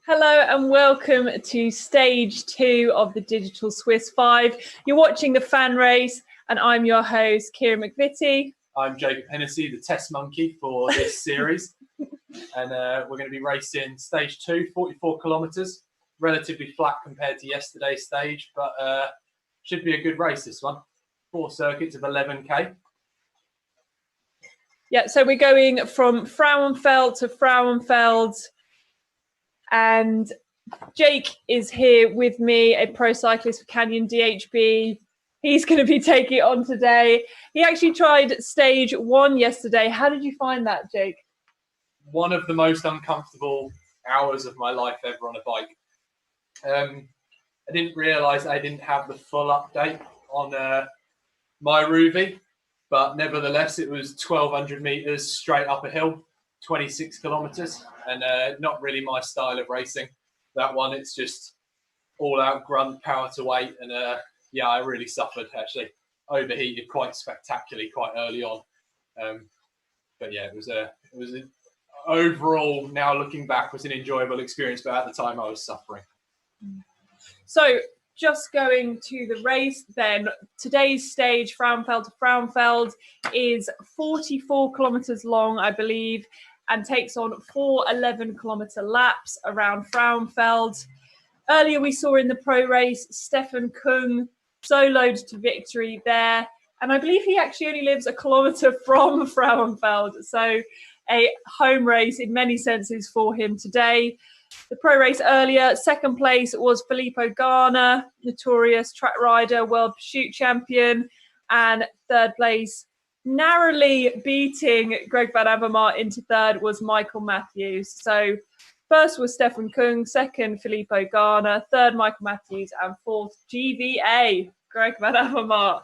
Hello and welcome to stage 2 of the Digital Swiss 5. You're watching the fan race and I'm your host, Kira McVitie. I'm Jacob Hennessey, the test monkey for this series. And we're going to be racing stage 2, 44 kilometres. Relatively flat compared to yesterday's stage, but should be a good race, this one. 4 circuits of 11k. Yeah, so we're going from Frauenfeld to Frauenfeld. And Jake is here with me, a pro cyclist for Canyon DHB. He's going to be taking it on today. He actually tried stage 1 yesterday. How did you find that, Jake? One of the most uncomfortable hours of my life ever on a bike. I didn't realise I didn't have the full update on my Rouvy, but nevertheless, it was 1,200 metres straight up a hill, 26 kilometres, and not really my style of racing. That one, it's just all out grunt, power to weight, and yeah, I really suffered actually. Overheated quite spectacularly quite early on, but yeah, it was overall, now looking back, was an enjoyable experience, but at the time I was suffering. So just going to the race then, today's stage, Frauenfeld to Frauenfeld, is 44 kilometres long, I believe, and takes on 4 11-kilometre laps around Frauenfeld. Earlier we saw in the pro race, Stefan Kung soloed to victory there. And I believe he actually only lives a kilometre from Frauenfeld. So a home race in many senses for him today. The pro race earlier, second place was Filippo Garner, notorious track rider, world pursuit champion. And third place, narrowly beating Greg van Avemar into third, was Michael Matthews. So first was Stefan Kung, second Filippo Garner, third Michael Matthews, and fourth GVA, Greg van Avemar.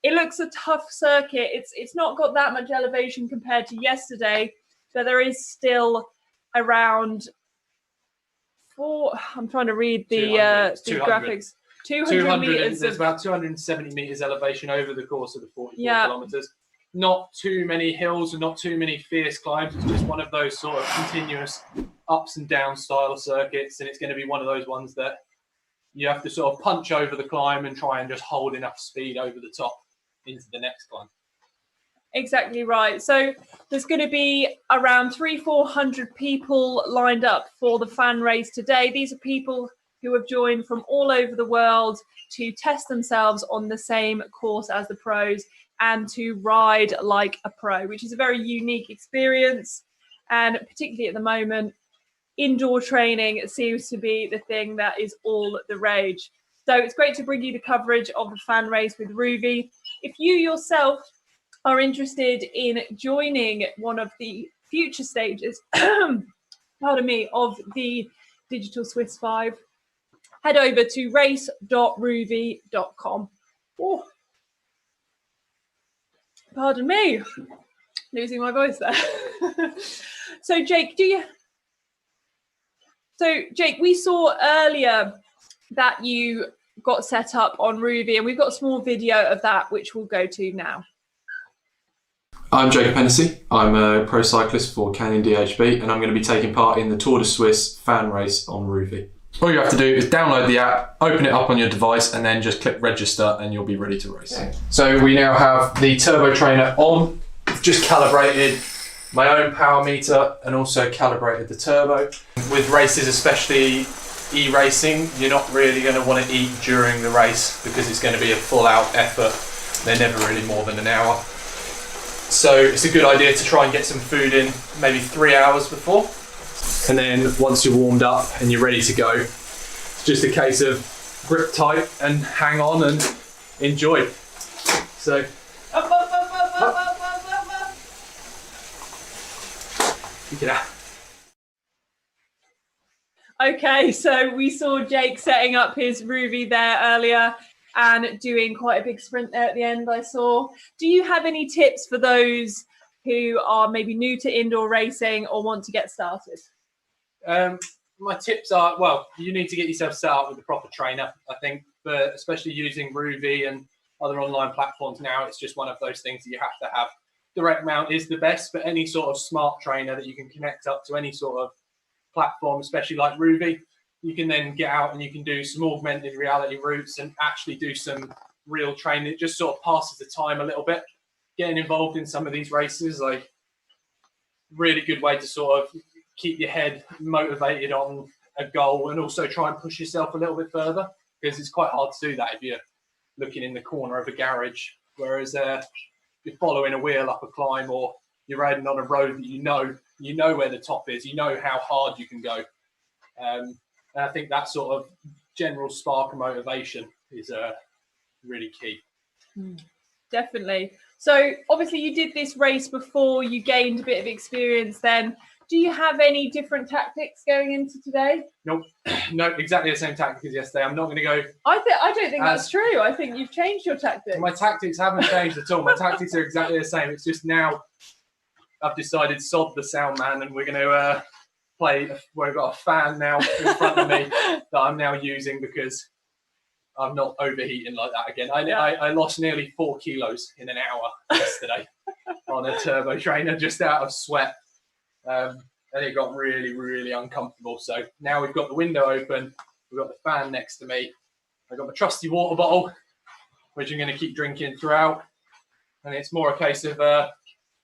It looks a tough circuit. It's not got that much elevation compared to yesterday, but there is still around I'm trying to read the graphics. 200 meters. There's about 270 meters elevation over the course of the 44 kilometers. Not too many hills and not too many fierce climbs. It's just one of those sort of continuous ups and down style circuits, and it's going to be one of those ones that you have to sort of punch over the climb and try and just hold enough speed over the top into the next climb. Exactly right. So there's going to be around 300-400 people lined up for the fan race today. These are people who have joined from all over the world to test themselves on the same course as the pros and to ride like a pro, which is a very unique experience. And particularly at the moment, indoor training seems to be the thing that is all the rage. So it's great to bring you the coverage of the fan race with Rouvy. If you yourself are interested in joining one of the future stages, pardon me, of the Digital Swiss 5, head over to race.rouvy.com. Oh, pardon me, losing my voice there. So Jake, Jake, we saw earlier that you got set up on Rouvy, and we've got a small video of that which we'll go to now. I'm Jacob Hennessey. I'm a pro cyclist for Canyon DHB, and I'm going to be taking part in the Tour de Suisse fan race on Rouvy. All you have to do is download the app, open it up on your device, and then just click register and you'll be ready to race. So we now have the turbo trainer on. I've just calibrated my own power meter and also calibrated the turbo. With races, especially e-racing, you're not really going to want to eat during the race because it's going to be a full out effort. They're never really more than an hour. So it's a good idea to try and get some food in maybe 3 hours before. And then once you're warmed up and you're ready to go, it's just a case of grip tight and hang on and enjoy. So, get out. Okay, so we saw Jake setting up his Rouvy there earlier and doing quite a big sprint there at the end, I saw. Do you have any tips for those who are maybe new to indoor racing or want to get started? My tips are, well, you need to get yourself set up with a proper trainer. I think, but especially using Rouvy and other online platforms now, it's just one of those things that you have to have. Direct mount is the best, but any sort of smart trainer that you can connect up to any sort of platform, especially like Rouvy, you can then get out and you can do some augmented reality routes and actually do some real training. It just sort of passes the time a little bit. Getting involved in some of these races, like, really good way to sort of keep your head motivated on a goal and also try and push yourself a little bit further, because it's quite hard to do that if you're looking in the corner of a garage. Whereas you're following a wheel up a climb, or you're riding on a road that you know where the top is, you know how hard you can go. And I think that sort of general spark of motivation is really key. Definitely. So obviously you did this race before, you gained a bit of experience then. Do you have any different tactics going into today? Nope. No, exactly the same tactic as yesterday. I'm not going to go... I don't think that's true. I think you've changed your tactics. My tactics haven't changed at all. My tactics are exactly the same. It's just now I've decided sod the sound man, and we're going to play... We've got a fan now in front of me that I'm now using because I'm not overheating like that again. I lost nearly 4 kilos in an hour yesterday on a turbo trainer just out of sweat. And it got really, really uncomfortable. So now we've got the window open, we've got the fan next to me, I've got my trusty water bottle, which I'm going to keep drinking throughout. And it's more a case of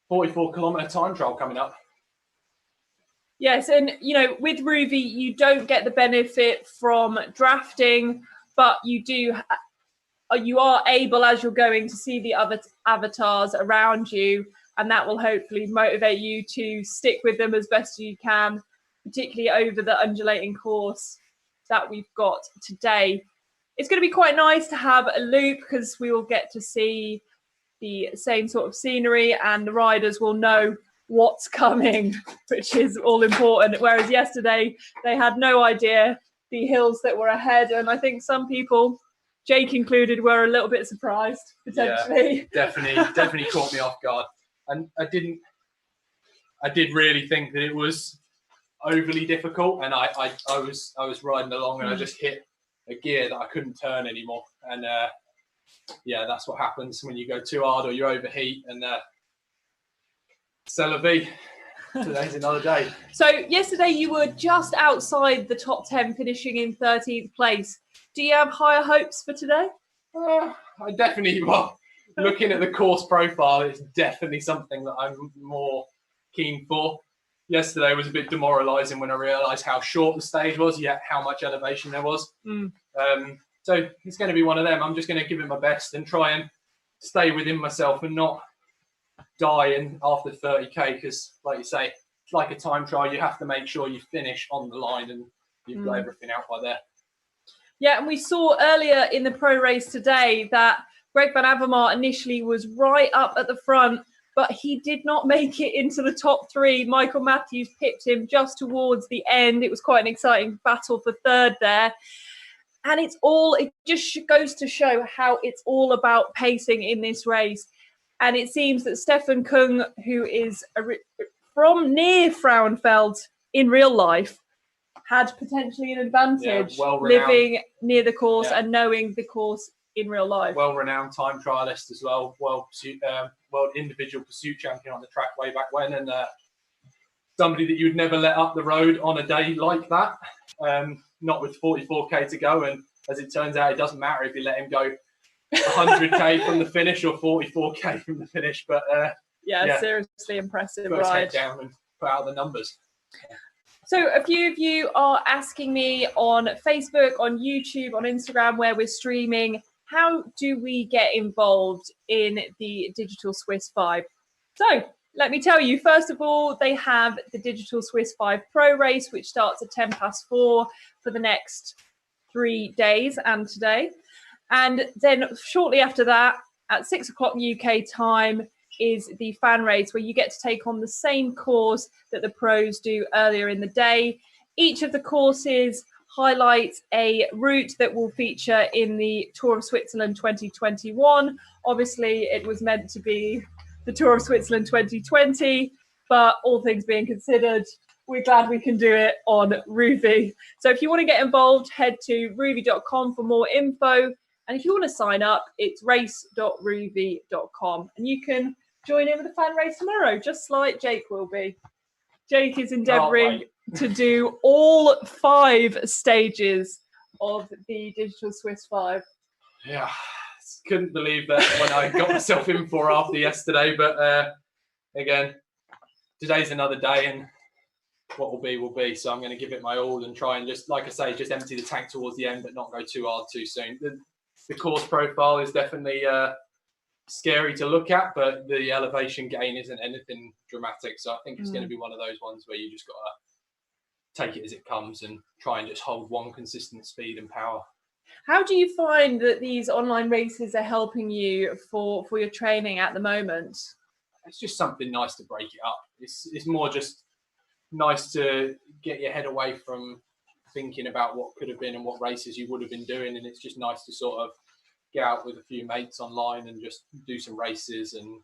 44-kilometre time trial coming up. Yes, and with Rouvy, you don't get the benefit from drafting, but you are able, as you're going, to see the other avatars around you, and that will hopefully motivate you to stick with them as best you can, particularly over the undulating course that we've got today. It's going to be quite nice to have a loop because we will get to see the same sort of scenery and the riders will know what's coming, which is all important. Whereas yesterday, they had no idea the hills that were ahead. And I think some people, Jake included, were a little bit surprised, potentially. Yeah, definitely caught me off guard. And I did really think that it was overly difficult. And I was riding along and I just hit a gear that I couldn't turn anymore. And yeah, that's what happens when you go too hard or you overheat. And c'est la vie. Today's another day. So yesterday you were just outside the top 10, finishing in 13th place. Do you have higher hopes for today? I definitely, looking at the course profile, it's definitely something that I'm more keen for. Yesterday was a bit demoralising when I realised how short the stage was, yet how much elevation there was. So it's going to be one of them. I'm just going to give it my best and try and stay within myself and not die after 30k, because like you say, it's like a time trial. You have to make sure you finish on the line and you've got everything out by there. Yeah, and we saw earlier in the pro race today that Greg van Avemar initially was right up at the front, but he did not make it into the top 3. Michael Matthews pipped him just towards the end. It was quite an exciting battle for third there. And it just goes to show how it's all about pacing in this race. And it seems that Stefan Kung, who is from near Frauenfeld in real life, had potentially an advantage living near the course and knowing the course in real life. Well-renowned time trialist as well, world individual pursuit champion on the track way back when, and somebody that you'd never let up the road on a day like that, not with 44k to go. And as it turns out, it doesn't matter if you let him go 100k from the finish or 44k from the finish, but seriously impressive put his ride. head down and put out the numbers. So a few of you are asking me on Facebook, on YouTube, on Instagram, where we're streaming, how do we get involved in the Digital Swiss 5? So let me tell you, first of all, they have the Digital Swiss 5 Pro Race, which starts at 4:10 for the next 3 days and today. And then shortly after that, at 6 o'clock UK time, is the fan race, where you get to take on the same course that the pros do earlier in the day. Each of the courses highlights a route that will feature in the Tour of Switzerland 2021. Obviously, it was meant to be the Tour of Switzerland 2020, but all things being considered, we're glad we can do it on Rouvy. So if you want to get involved, head to rouvy.com for more info. And if you want to sign up, it's race.rouvy.com. And you can join in with the fan race tomorrow, just like Jake will be. Jake is endeavouring to do all 5 stages of the Digital Swiss 5. Yeah, couldn't believe that when I got myself in for after yesterday. But again, today's another day, and what will be will be. So I'm going to give it my all and try and just, like I say, just empty the tank towards the end, but not go too hard too soon. The course profile is definitely scary to look at, but the elevation gain isn't anything dramatic. So I think it's going to be one of those ones where you just got to take it as it comes and try and just hold one consistent speed and power. How do you find that these online races are helping you for your training at the moment? It's just something nice to break it up. It's more just nice to get your head away from thinking about what could have been and what races you would have been doing, and it's just nice to sort of get out with a few mates online and just do some races and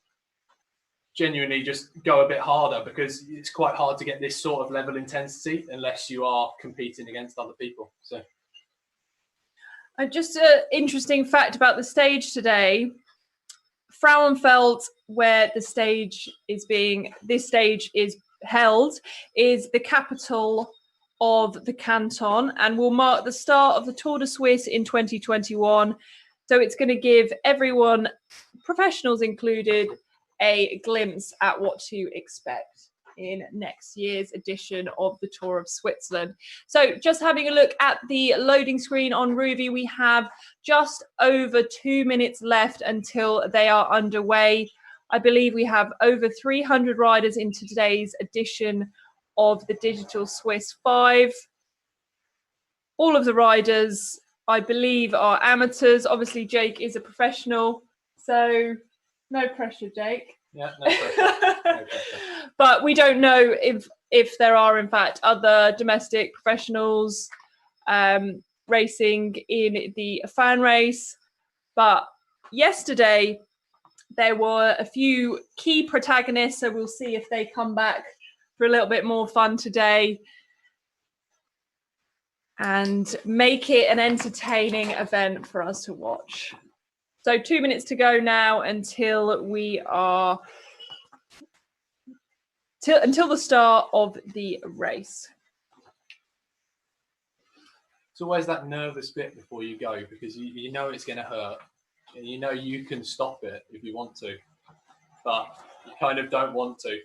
genuinely just go a bit harder, because it's quite hard to get this sort of level intensity unless you are competing against other people. So just an interesting fact about the stage today: Frauenfeld, where this stage is held, is the capital of the canton and will mark the start of the Tour de Suisse in 2021. So it's going to give everyone, professionals included, a glimpse at what to expect in next year's edition of the Tour of Switzerland. So just having a look at the loading screen on Rouvy, we have just over 2 minutes left until they are underway. I believe we have over 300 riders into today's edition of the Digital Swiss 5. All of the riders, I believe, are amateurs. Obviously, Jake is a professional, so no pressure, Jake. Yeah, no pressure. No pressure. But we don't know if there are, in fact, other domestic professionals racing in the fan race. But yesterday, there were a few key protagonists, so we'll see if they come back for a little bit more fun today and make it an entertaining event for us to watch. So 2 minutes to go now until we are until the start of the race. It's always that nervous bit before you go, because you know it's going to hurt and you know you can stop it if you want to, but you kind of don't want to.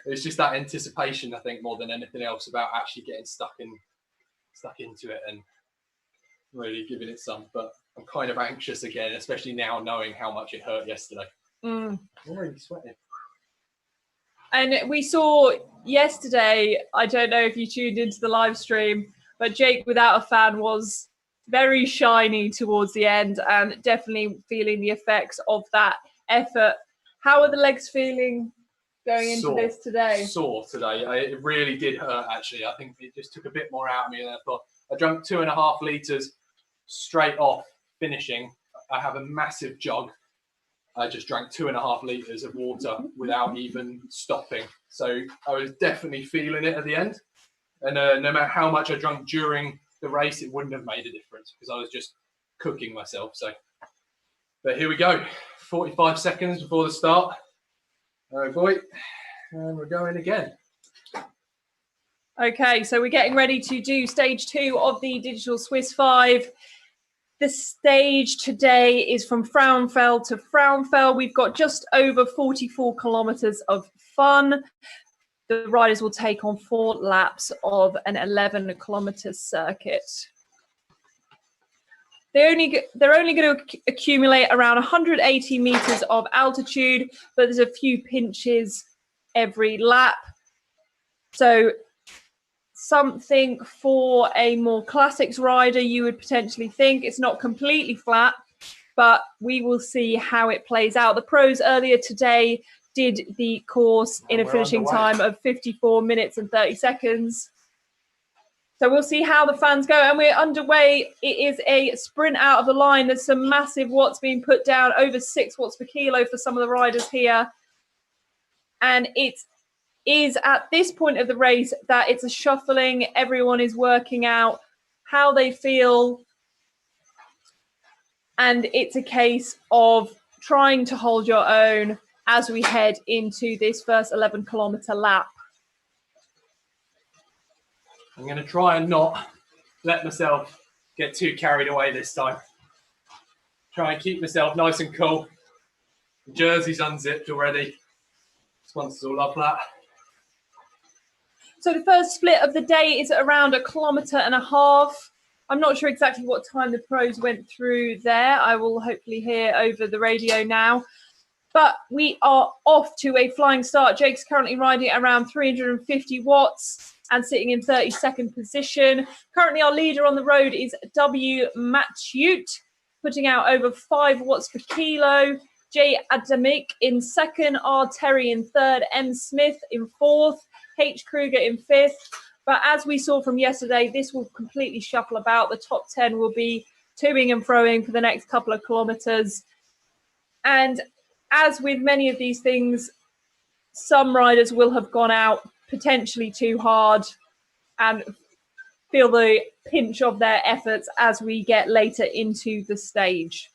It's just that anticipation, I think, more than anything else, about actually getting stuck into it and really giving it some. But I'm kind of anxious again, especially now knowing how much it hurt yesterday. I'm already sweating. And we saw yesterday, I don't know if you tuned into the live stream, but Jake without a fan was very shiny towards the end and definitely feeling the effects of that effort. How are the legs feeling going into this today? Sore today. It really did hurt, actually. I think it just took a bit more out of me than I thought. I drank 2.5 litres straight off finishing. I have a massive jug. I just drank 2.5 litres of water without even stopping. So I was definitely feeling it at the end. And no matter how much I drank during the race, it wouldn't have made a difference because I was just cooking myself. So, but here we go. 45 seconds before the start. Oh boy. And we're going again. Okay, so we're getting ready to do stage 2 of the Digital Swiss 5. The stage today is from Frauenfeld to Frauenfeld. We've got just over 44 kilometres of fun. The riders will take on 4 laps of an 11-kilometre circuit. They're only going to accumulate around 180 metres of altitude, but there's a few pinches every lap. So something for a more classics rider, you would potentially think. It's not completely flat, but we will see how it plays out. The pros earlier today did the course in a finishing time of 54 minutes and 30 seconds. So we'll see how the fans go. And we're underway. It is a sprint out of the line. There's some massive watts being put down, over 6 watts per kilo for some of the riders here. And it is at this point of the race that it's a shuffling. Everyone is working out how they feel. And it's a case of trying to hold your own as we head into this first 11-kilometre lap. I'm going to try and not let myself get too carried away this time. Try and keep myself nice and cool. The jersey's unzipped already. Sponsors will love that. So the first split of the day is around 1.5 kilometers. I'm not sure exactly what time the pros went through there. I will hopefully hear over the radio now. But we are off to a flying start. Jake's currently riding at around 350 watts and sitting in 32nd position. Currently our leader on the road is Willie Metouch, putting out over 5 watts per kilo. J. Adamic in second, R. Terry in third, M. Smith in fourth, H. Kruger in fifth. But as we saw from yesterday, this will completely shuffle about. The top 10 will be toing and froing for the next couple of kilometres. And as with many of these things, some riders will have gone out potentially too hard and feel the pinch of their efforts as we get later into the stage.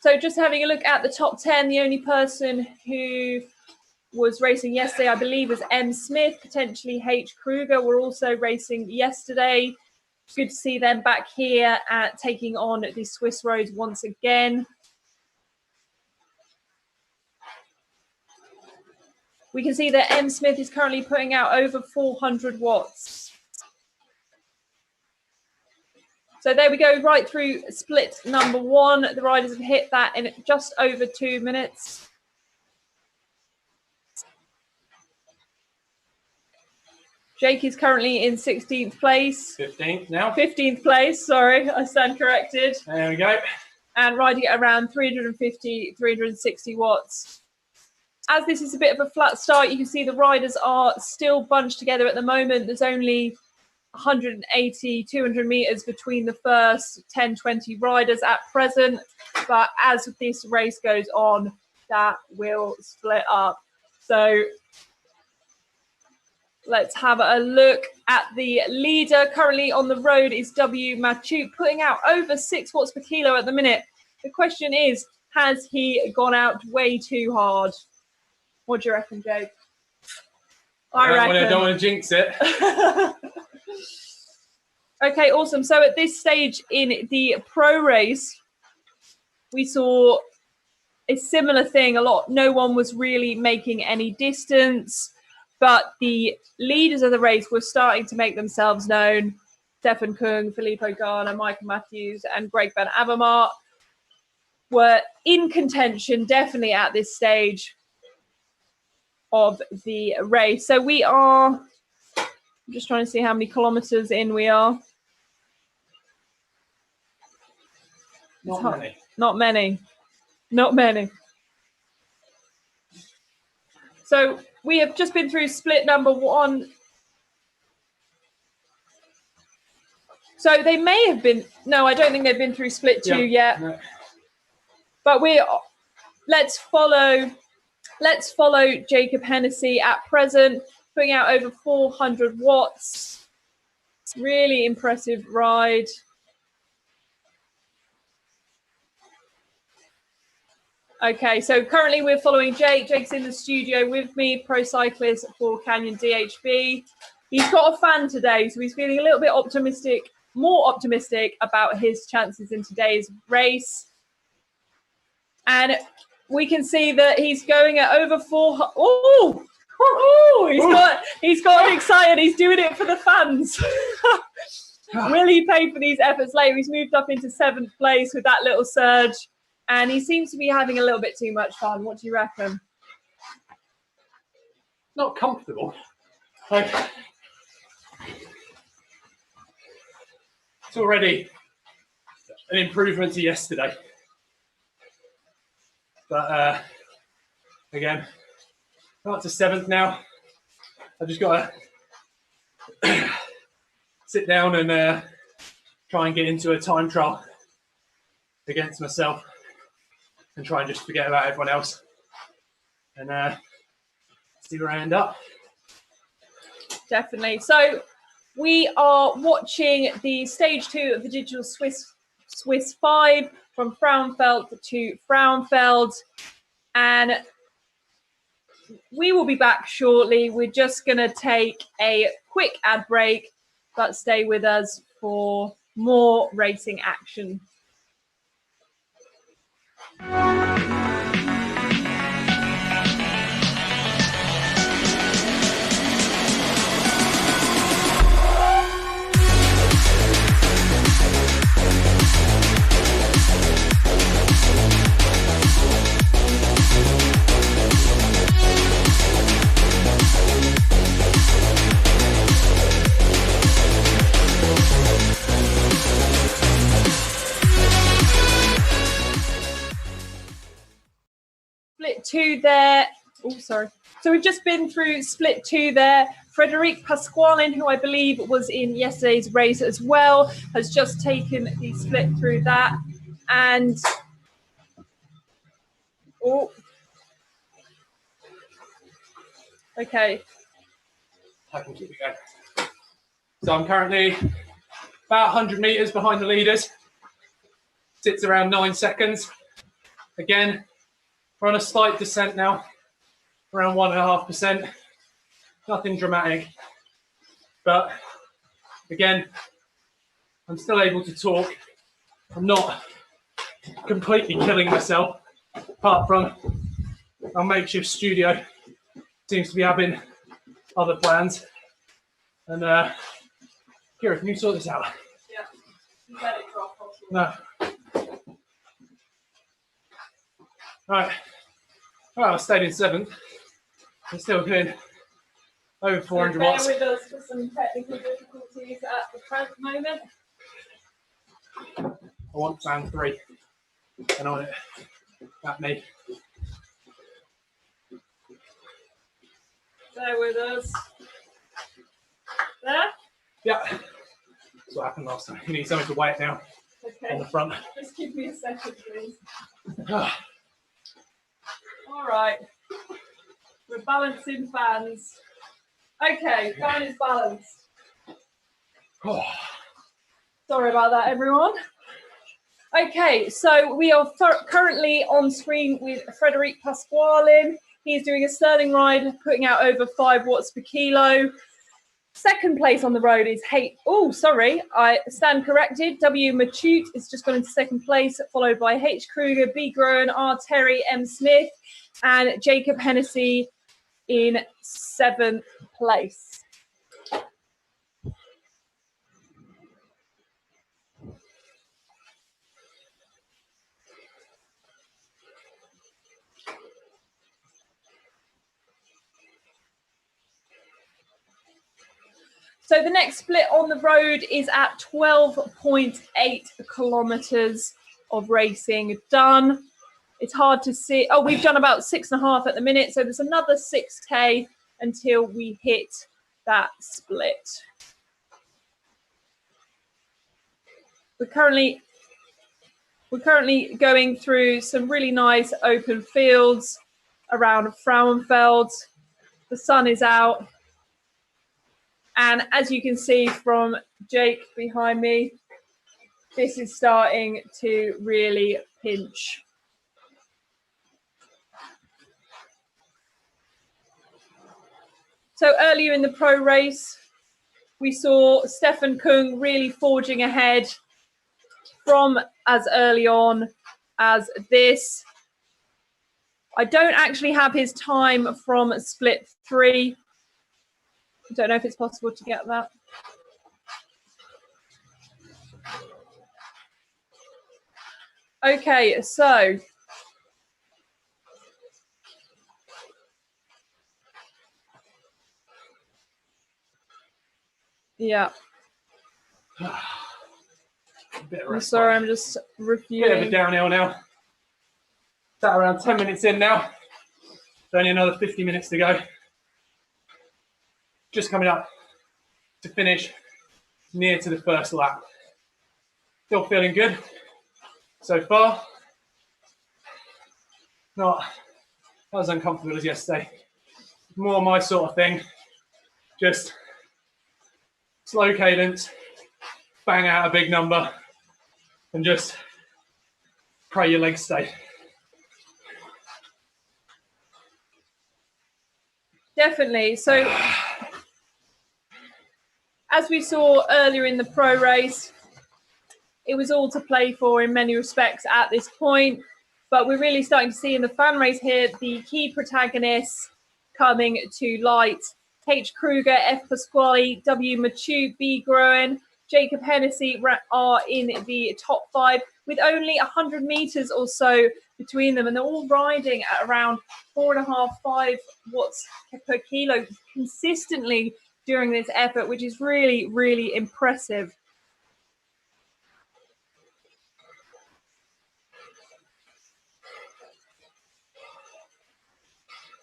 So just having a look at the top 10, the only person who was racing yesterday, I believe, was M. Smith, potentially H. Kruger were also racing yesterday. Good to see them back here at taking on the Swiss roads once again. We can see that M. Smith is currently putting out over 400 watts. So there we go, right through split number 1. The riders have hit that in just over 2 minutes. Jake is currently in 16th place. 15th now. 15th place, sorry, I stand corrected. There we go. And riding at around 350, 360 watts. As this is a bit of a flat start, you can see the riders are still bunched together at the moment. There's only 180, 200 meters between the first 10, 20 riders at present. But as this race goes on, that will split up. So let's have a look at the leader. Currently on the road is Willie Metouch, putting out over 6 watts per kilo at the minute. The question is, has he gone out way too hard? What do you reckon, Jake? I don't want to jinx it. Okay, awesome. So at this stage in the pro race, we saw a similar thing. No one was really making any distance, but the leaders of the race were starting to make themselves known. Stefan Kung, Filippo, Garner, Michael Matthews, and Greg Ben Avemar were in contention, definitely at this stage of the race. So we are, I'm just trying to see how many kilometers in we are. Not many. So we have just been through split number 1. So they may have been, no, I don't think they've been through split 2 yet. No. But let's follow Jacob Hennessey at present, putting out over 400 watts. Really impressive ride. Okay, so currently we're following Jake. Jake's in the studio with me, pro cyclist for Canyon DHB. He's got a fan today, so he's feeling a little bit more optimistic about his chances in today's race. And we can see that he's going at over 400. He's got excited. He's doing it for the fans. Will he pay for these efforts later? He's moved up into 7th place with that little surge. And he seems to be having a little bit too much fun. What do you reckon? Not comfortable. Like, it's already an improvement to yesterday. But again, I'm up to 7th now. I've just got to sit down and try and get into a time trial against myself and try and just forget about everyone else and see where I end up. Definitely. So we are watching the stage 2 of the Digital Swiss 5 from Frauenfeld to Frauenfeld. And we will be back shortly. We're just going to take a quick ad break, but stay with us for more racing action. Split 2 there. Oh, sorry. So we've just been through split 2 there. Fredrik Pasqualina, who I believe was in yesterday's race as well, has just taken the split through that. And oh, okay. I can keep it going. So I'm currently about 100 meters behind the leaders. Sits around 9 seconds. Again, we're on a slight descent now, around 1.5%. Nothing dramatic. But again, I'm still able to talk. I'm not completely killing myself, apart from our makeshift studio seems to be having other plans. And Kira, can you sort this out? Yeah. You let it drop. No. Right. Well, I stayed in 7th. I'm still doing over 400 watts. Bear with us for some technical difficulties at the present moment. I want fan 3. And on it. At me. Bear with us. There? Yeah. That's what happened last time. You need something to weigh it down on the Okay. front. Just give me a second, please. All right. We're balancing fans. Okay, fan is balanced. Sorry about that, everyone. Okay, so we are currently on screen with Fredrik Pasqualina. He's doing a sterling ride, putting out over 5 watts per kilo. Second place on the road is I stand corrected. W. Metouch is just gone into second place, followed by H. Kruger, B. Groen, R. Terry, M. Smith, and Jacob Hennessey in 7th place. So the next split on the road is at 12.8 kilometers of racing done. It's hard to see. Oh, we've done about 6.5 at the minute. So there's another 6K until we hit that split. We're currently going through some really nice open fields around Frauenfeld. The sun is out. And as you can see from Jake behind me, this is starting to really pinch. So earlier in the pro race, we saw Stefan Kung really forging ahead from as early on as this. I don't actually have his time from split 3. I don't know if it's possible to get that. Okay, so yeah. I'm sorry, I'm just reviewing. Bit of a downhill now. It's at around 10 minutes in now. Only another 50 minutes to go. Just coming up to finish near to the first lap. Still feeling good so far. Not as uncomfortable as yesterday. More my sort of thing. Just slow cadence, bang out a big number, and just pray your legs stay. Definitely. So, as we saw earlier in the pro race, it was all to play for in many respects at this point. But we're really starting to see in the fan race here the key protagonists coming to light. H. Kruger, F. Pasquale, W. Metouch, B. Groen, Jacob Hennessey are in the top 5 with only 100 meters or so between them. And they're all riding at around 4.5, 5 watts per kilo consistently during this effort, which is really, really impressive.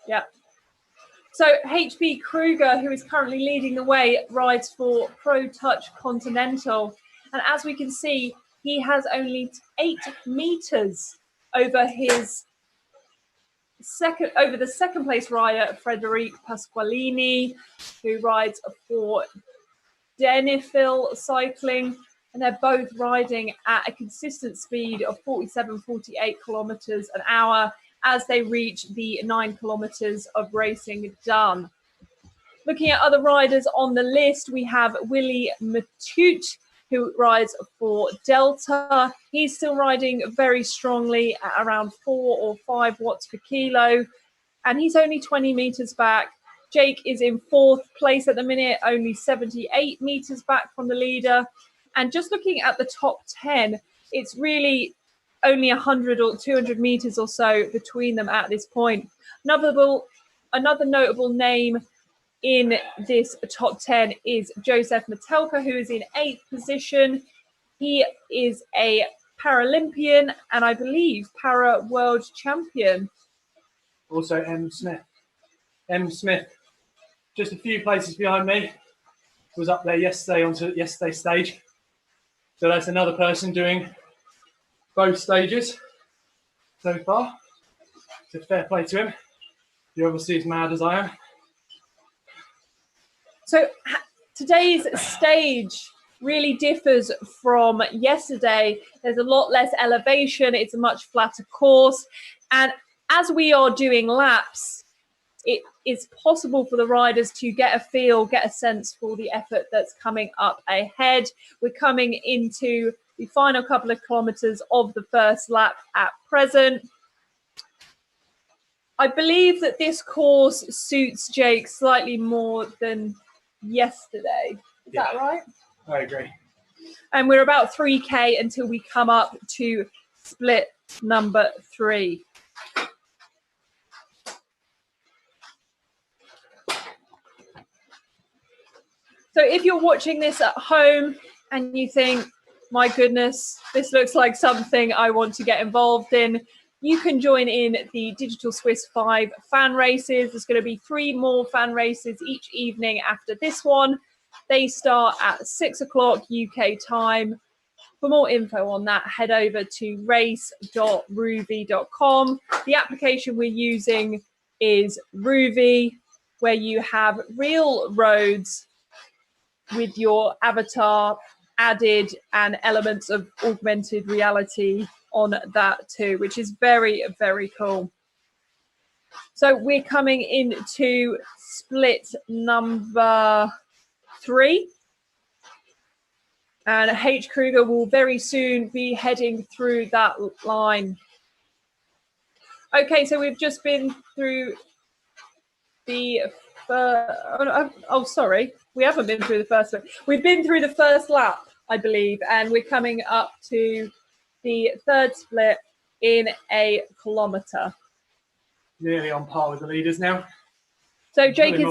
Yeah. So HP Kruger, who is currently leading the way, rides for Pro Touch Continental. And as we can see, he has only 8 meters over his the second place rider, Fredrik Pasqualini, who rides for Denifil Cycling. And they're both riding at a consistent speed of 47, 48 kilometers an hour as they reach the 9 kilometers of racing done. Looking at other riders on the list, we have Willie Metouch, who rides for Delta. He's still riding very strongly at around 4 or 5 watts per kilo, and he's only 20 meters back. Jake is in 4th place at the minute, only 78 meters back from the leader. And just looking at the top 10, it's really only 100 or 200 meters or so between them at this point. Another notable name in this top 10 is Joseph Metallica, who is in 8th position. He is a Paralympian and I believe para world champion. Also M. Smith. M. Smith, just a few places behind me, was up there yesterday onto yesterday's stage. So that's another person doing both stages so far. It's a fair play to him. You're obviously as mad as I am. So today's stage really differs from yesterday. There's a lot less elevation. It's a much flatter course. And as we are doing laps, it is possible for the riders to get a sense for the effort that's coming up ahead. We're coming into the final couple of kilometers of the first lap at present. I believe that this course suits Jake slightly more than yesterday. Is that right? I agree. And we're about 3K until we come up to split number 3. So if you're watching this at home and you think, my goodness, this looks like something I want to get involved in, you can join in the Digital Swiss 5 fan races. There's going to be 3 more fan races each evening after this one. They start at 6 o'clock UK time. For more info on that, head over to race.rouvy.com. The application we're using is Rouvy, where you have real roads with your avatar added and elements of augmented reality on that too, which is very, very cool. So we're coming into split number 3. And H. Kruger will very soon be heading through that line. Okay, so we've just been through the sorry, we haven't been through the first lap. We've been through the first lap, I believe, and we're coming up to the 3rd split in a kilometre. Nearly on par with the leaders now. So Jake is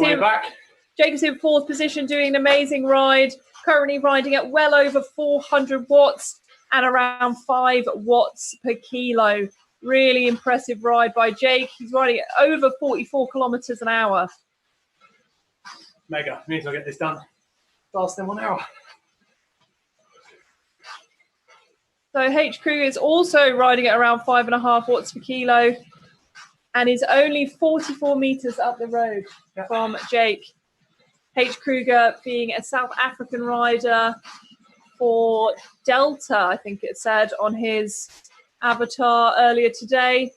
in 4th position, doing an amazing ride, currently riding at well over 400 watts and around 5 watts per kilo. Really impressive ride by Jake. He's riding at over 44 kilometers an hour. Mega. Means I'll get this done faster than 1 hour. So H. Kruger is also riding at around 5.5 watts per kilo and is only 44 meters up the road from Jake. H. Kruger being a South African rider for Delta, I think it said on his avatar earlier today.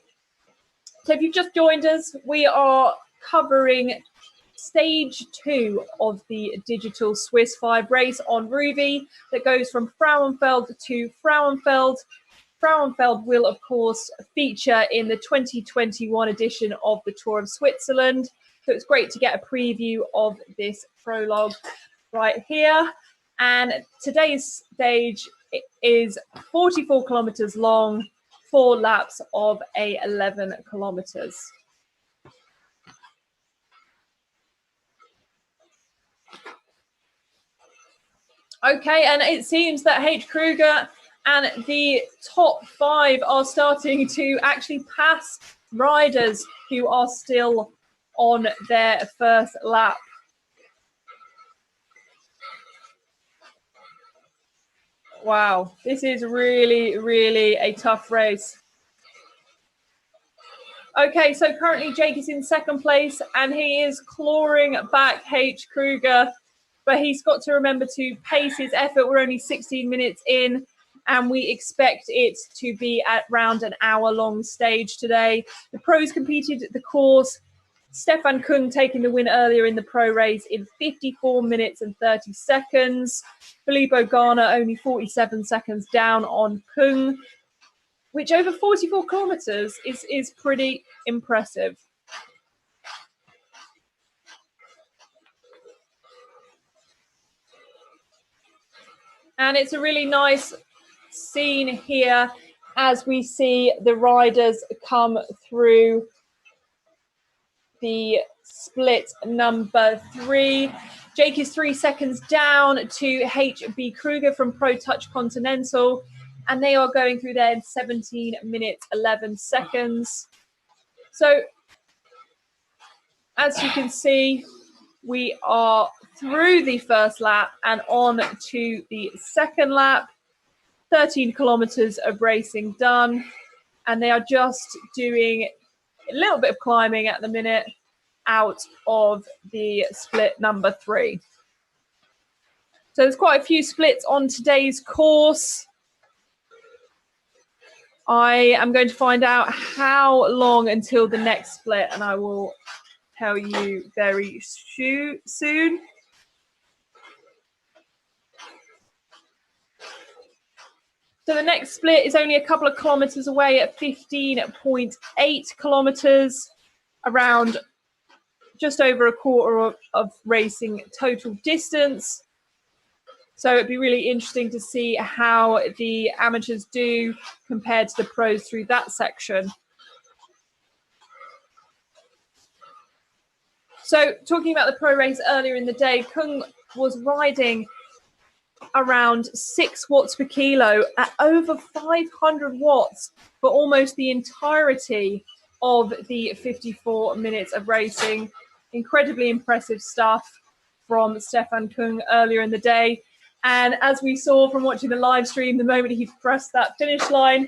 So if you've just joined us, we are covering stage 2 of the digital Swiss 5 race on Rouvy that goes from Frauenfeld to Frauenfeld. Frauenfeld will, of course, feature in the 2021 edition of the Tour of Switzerland. So it's great to get a preview of this prologue right here. And today's stage is 44 kilometers long, 4 laps of 11 kilometers. Okay, and it seems that H. Kruger and the top 5 are starting to actually pass riders who are still on their first lap. Wow, this is really, really a tough race. Okay, so currently Jake is in second place and he is clawing back H. Kruger, but he's got to remember to pace his effort. We're only 16 minutes in and we expect it to be at around an hour-long stage today. The pros competed the course. Stefan Kung taking the win earlier in the pro race in 54 minutes and 30 seconds. Filippo Garner only 47 seconds down on Kung, which over 44 kilometers is pretty impressive. And it's a really nice scene here as we see the riders come through the split number 3. Jake is 3 seconds down to HB Kruger from Pro Touch Continental, and they are going through there in 17 minutes, 11 seconds. So as you can see, we are through the first lap and on to the second lap. 13 kilometers of racing done, and they are just doing a little bit of climbing at the minute out of the split number 3. So there's quite a few splits on today's course. I am going to find out how long until the next split, and I will tell you very soon. So the next split is only a couple of kilometers away at 15.8 kilometers, around just over a quarter of racing total distance. So it'd be really interesting to see how the amateurs do compared to the pros through that section. So talking about the pro race earlier in the day, Kung was riding around 6 watts per kilo at over 500 watts for almost the entirety of the 54 minutes of racing. Incredibly impressive stuff from Stefan Kung earlier in the day. And as we saw from watching the live stream, the moment he pressed that finish line,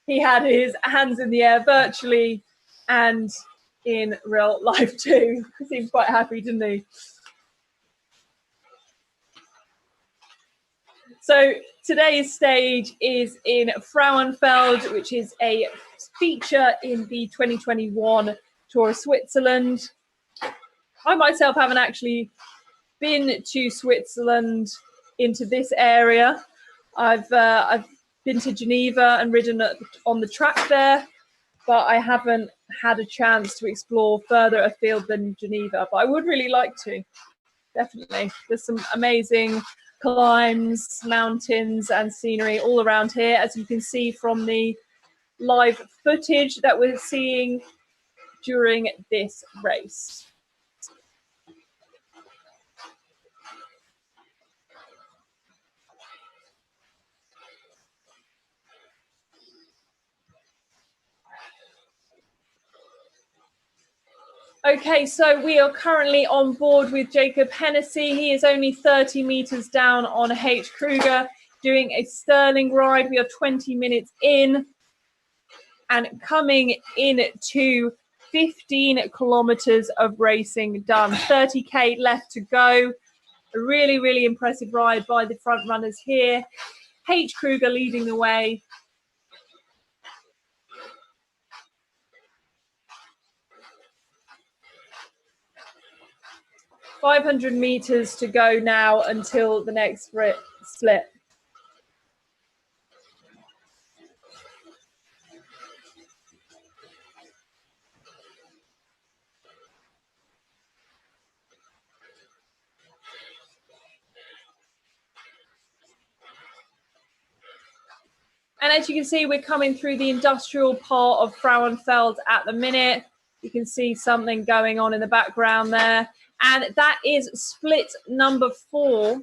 he had his hands in the air virtually and in real life too. He seemed quite happy, didn't he? So today's stage is in Frauenfeld, which is a feature in the 2021 Tour of Switzerland. I myself haven't actually been to Switzerland into this area. I've been to Geneva and ridden on the track there, but I haven't had a chance to explore further afield than Geneva. But I would really like to, definitely. There's some amazing climbs, mountains and scenery all around here, as you can see from the live footage that we're seeing during this race. Okay, so we are currently on board with Jacob Hennessey. He is only 30 meters down on H. Kruger, doing a sterling ride. We are 20 minutes in and coming in to 15 kilometers of racing done. 30K left to go. A really, really impressive ride by the front runners here. H. Kruger leading the way. 500 meters to go now until the next split. And as you can see, we're coming through the industrial part of Frauenfeld at the minute. You can see something going on in the background there. And that is split number 4.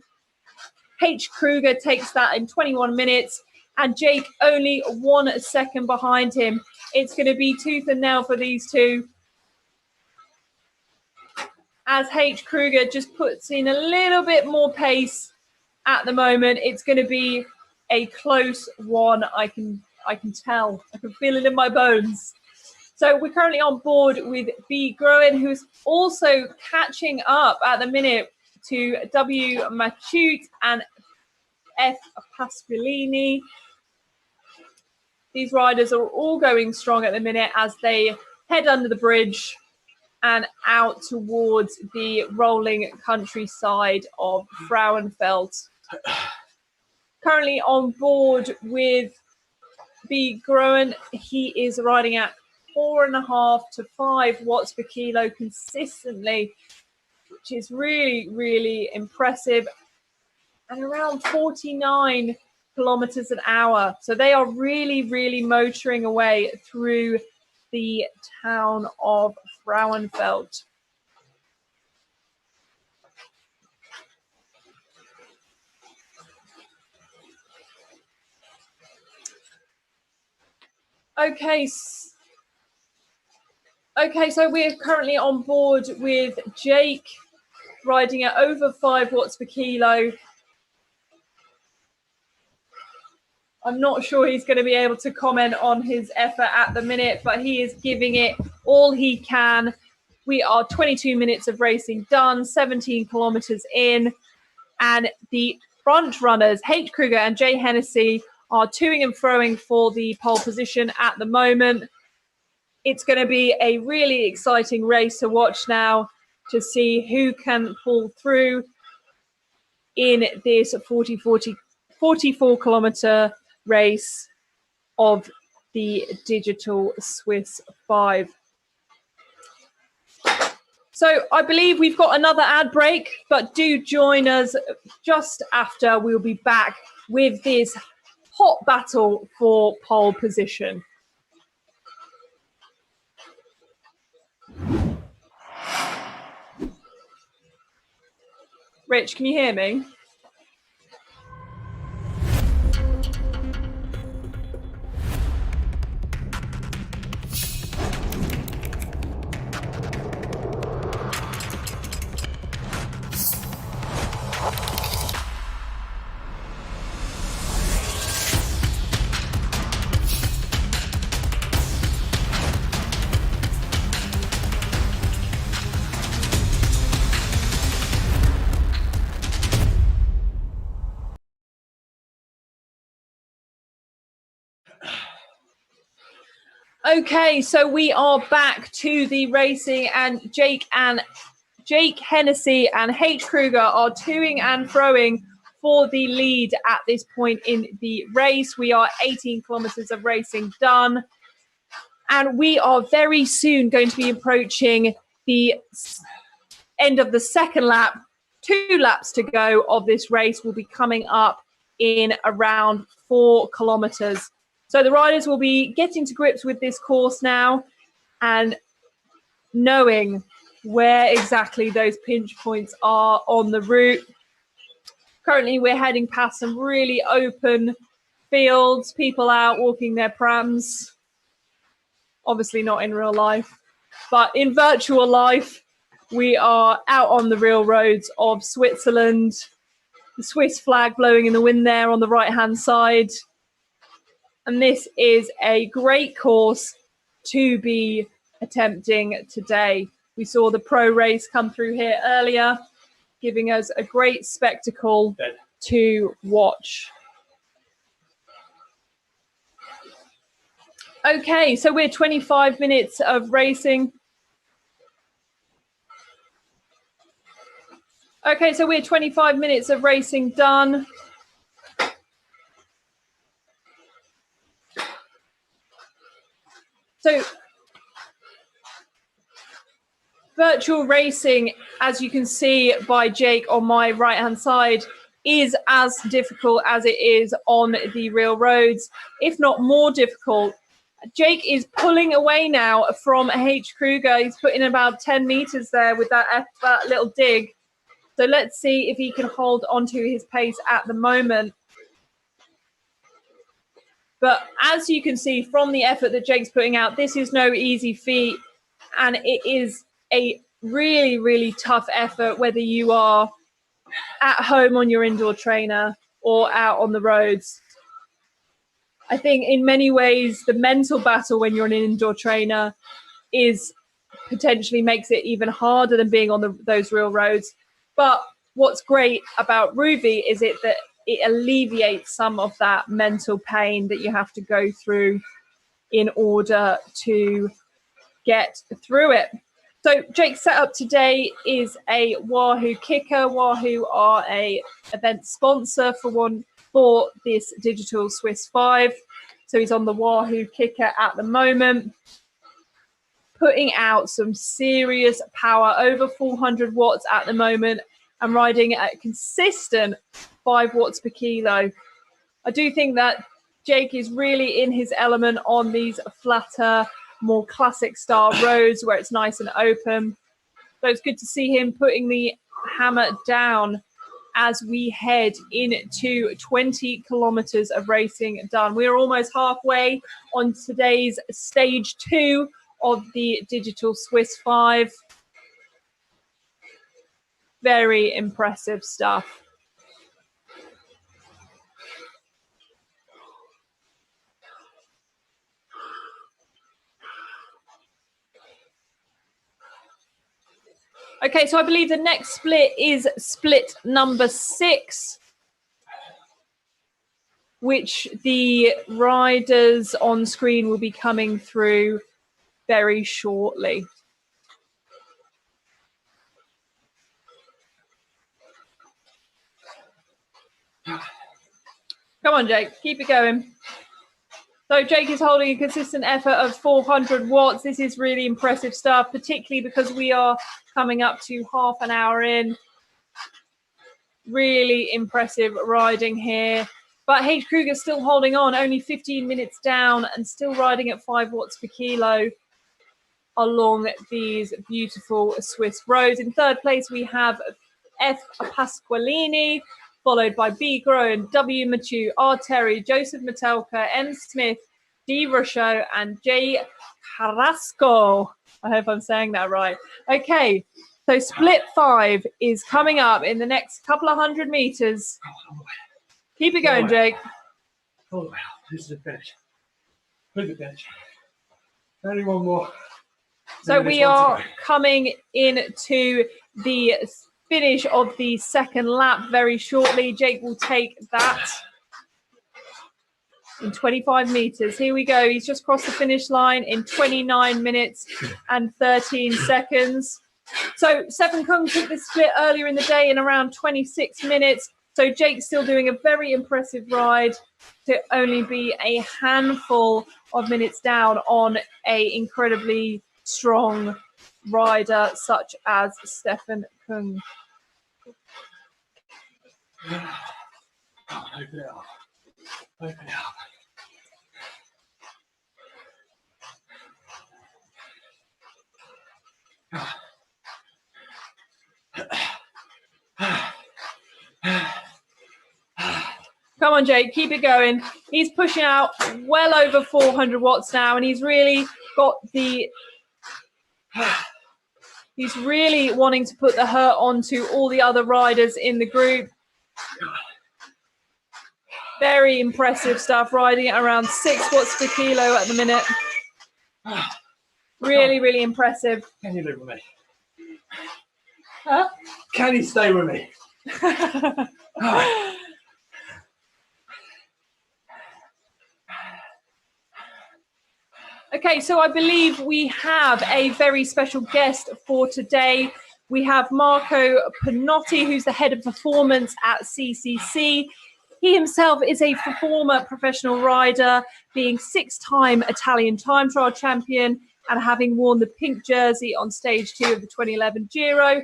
H. Kruger takes that in 21 minutes. And Jake only 1 second behind him. It's going to be tooth and nail for these two. As H. Kruger just puts in a little bit more pace at the moment, it's going to be a close one. I can tell. I can feel it in my bones. So we're currently on board with B. Groen, who's also catching up at the minute to W. Metouch and F. Pasqualini. These riders are all going strong at the minute as they head under the bridge and out towards the rolling countryside of Frauenfeld. Currently on board with B. Groen, he is riding at 4.5 to 5 watts per kilo consistently, which is really, really impressive, and around 49 kilometers an hour. So they are really, really motoring away through the town of Frauenfeld. Okay, so we're currently on board with Jake riding at over 5 watts per kilo. I'm not sure he's going to be able to comment on his effort at the minute, but he is giving it all he can. We are 22 minutes of racing done, 17 kilometers in, and the front runners, H. Kruger and J. Hennessey, are toing and froing for the pole position at the moment. It's going to be a really exciting race to watch now to see who can pull through in this 44-kilometer race of the Digital Swiss 5. So I believe we've got another ad break, but do join us just after. We'll be back with this hot battle for pole position. Rich, can you hear me? Okay, so we are back to the racing, and Jake Hennessey and H. Kruger are toing and froing for the lead at this point in the race. We are 18 kilometers of racing done, and we are very soon going to be approaching the end of the second lap. 2 laps to go of this race will be coming up in around 4 kilometers. So the riders will be getting to grips with this course now and knowing where exactly those pinch points are on the route. Currently, we're heading past some really open fields, people out walking their prams. Obviously not in real life, but in virtual life, we are out on the real roads of Switzerland. The Swiss flag blowing in the wind there on the right-hand side. And this is a great course to be attempting today. We saw the pro race come through here earlier, giving us a great spectacle to watch. Okay, so we're 25 minutes of racing. Okay, so we're 25 minutes of racing done. So virtual racing, as you can see by Jake on my right-hand side, is as difficult as it is on the real roads, if not more difficult. Jake is pulling away now from H. Kruger. He's putting about 10 meters there with that little dig. So let's see if he can hold onto his pace at the moment. But as you can see from the effort that Jake's putting out, this is no easy feat. And it is a really, really tough effort, whether you are at home on your indoor trainer or out on the roads. I think in many ways, the mental battle when you're an indoor trainer is potentially makes it even harder than being on those real roads. But what's great about Rouvy is that it alleviates some of that mental pain that you have to go through in order to get through it. So Jake's setup today is a Wahoo kicker. Wahoo are a event sponsor for this digital Swiss 5. So he's on the Wahoo kicker at the moment, putting out some serious power, over 400 watts at the moment, and riding at a consistent 5 watts per kilo. I do think that Jake is really in his element on these flatter, more classic style roads where it's nice and open. So it's good to see him putting the hammer down as we head into 20 kilometers of racing done. We're almost halfway on today's stage 2 of the digital Swiss 5. Very impressive stuff. Okay, so I believe the next split is split number 6, which the riders on screen will be coming through very shortly. Come on, Jake, keep it going. So Jake is holding a consistent effort of 400 watts. This is really impressive stuff, particularly because we are coming up to half an hour in. Really impressive riding here. But H. Kruger still holding on, only 15 minutes down and still riding at 5 watts per kilo along these beautiful Swiss roads. In third place, we have F. Pasqualini, followed by B. Groen, W. Metouch, R. Terry, Joseph Metallica, M. Smith, D. Brochure, and J. Carrasco. I hope I'm saying that right. Okay, so split 5 is coming up in the next couple of 100 meters. Keep it going, Jake. Oh, wow. This is the finish. Where's the finish? Only one more. So we are coming into the finish of the second lap very shortly. Jake will take that in 25 meters. Here we go. He's just crossed the finish line in 29 minutes and 13 seconds. So Seven Kung took this split earlier in the day in around 26 minutes. So Jake's still doing a very impressive ride to only be a handful of minutes down on a incredibly strong rider such as Stefan Kung. Open it up. Open it up. Come on, Jake, keep it going. He's pushing out well over 400 watts now, and he's really got the... He's really wanting to put the hurt onto all the other riders in the group. Very impressive stuff, riding at around 6 watts per kilo at the minute. Really, really impressive. Can you live with me? Huh? Can you stay with me? Okay, so I believe we have a very special guest for today. We have Marco Panotti, who's the head of performance at CCC. He himself is a former professional rider, being 6-time Italian time trial champion and having worn the pink jersey on stage 2 of the 2011 Giro.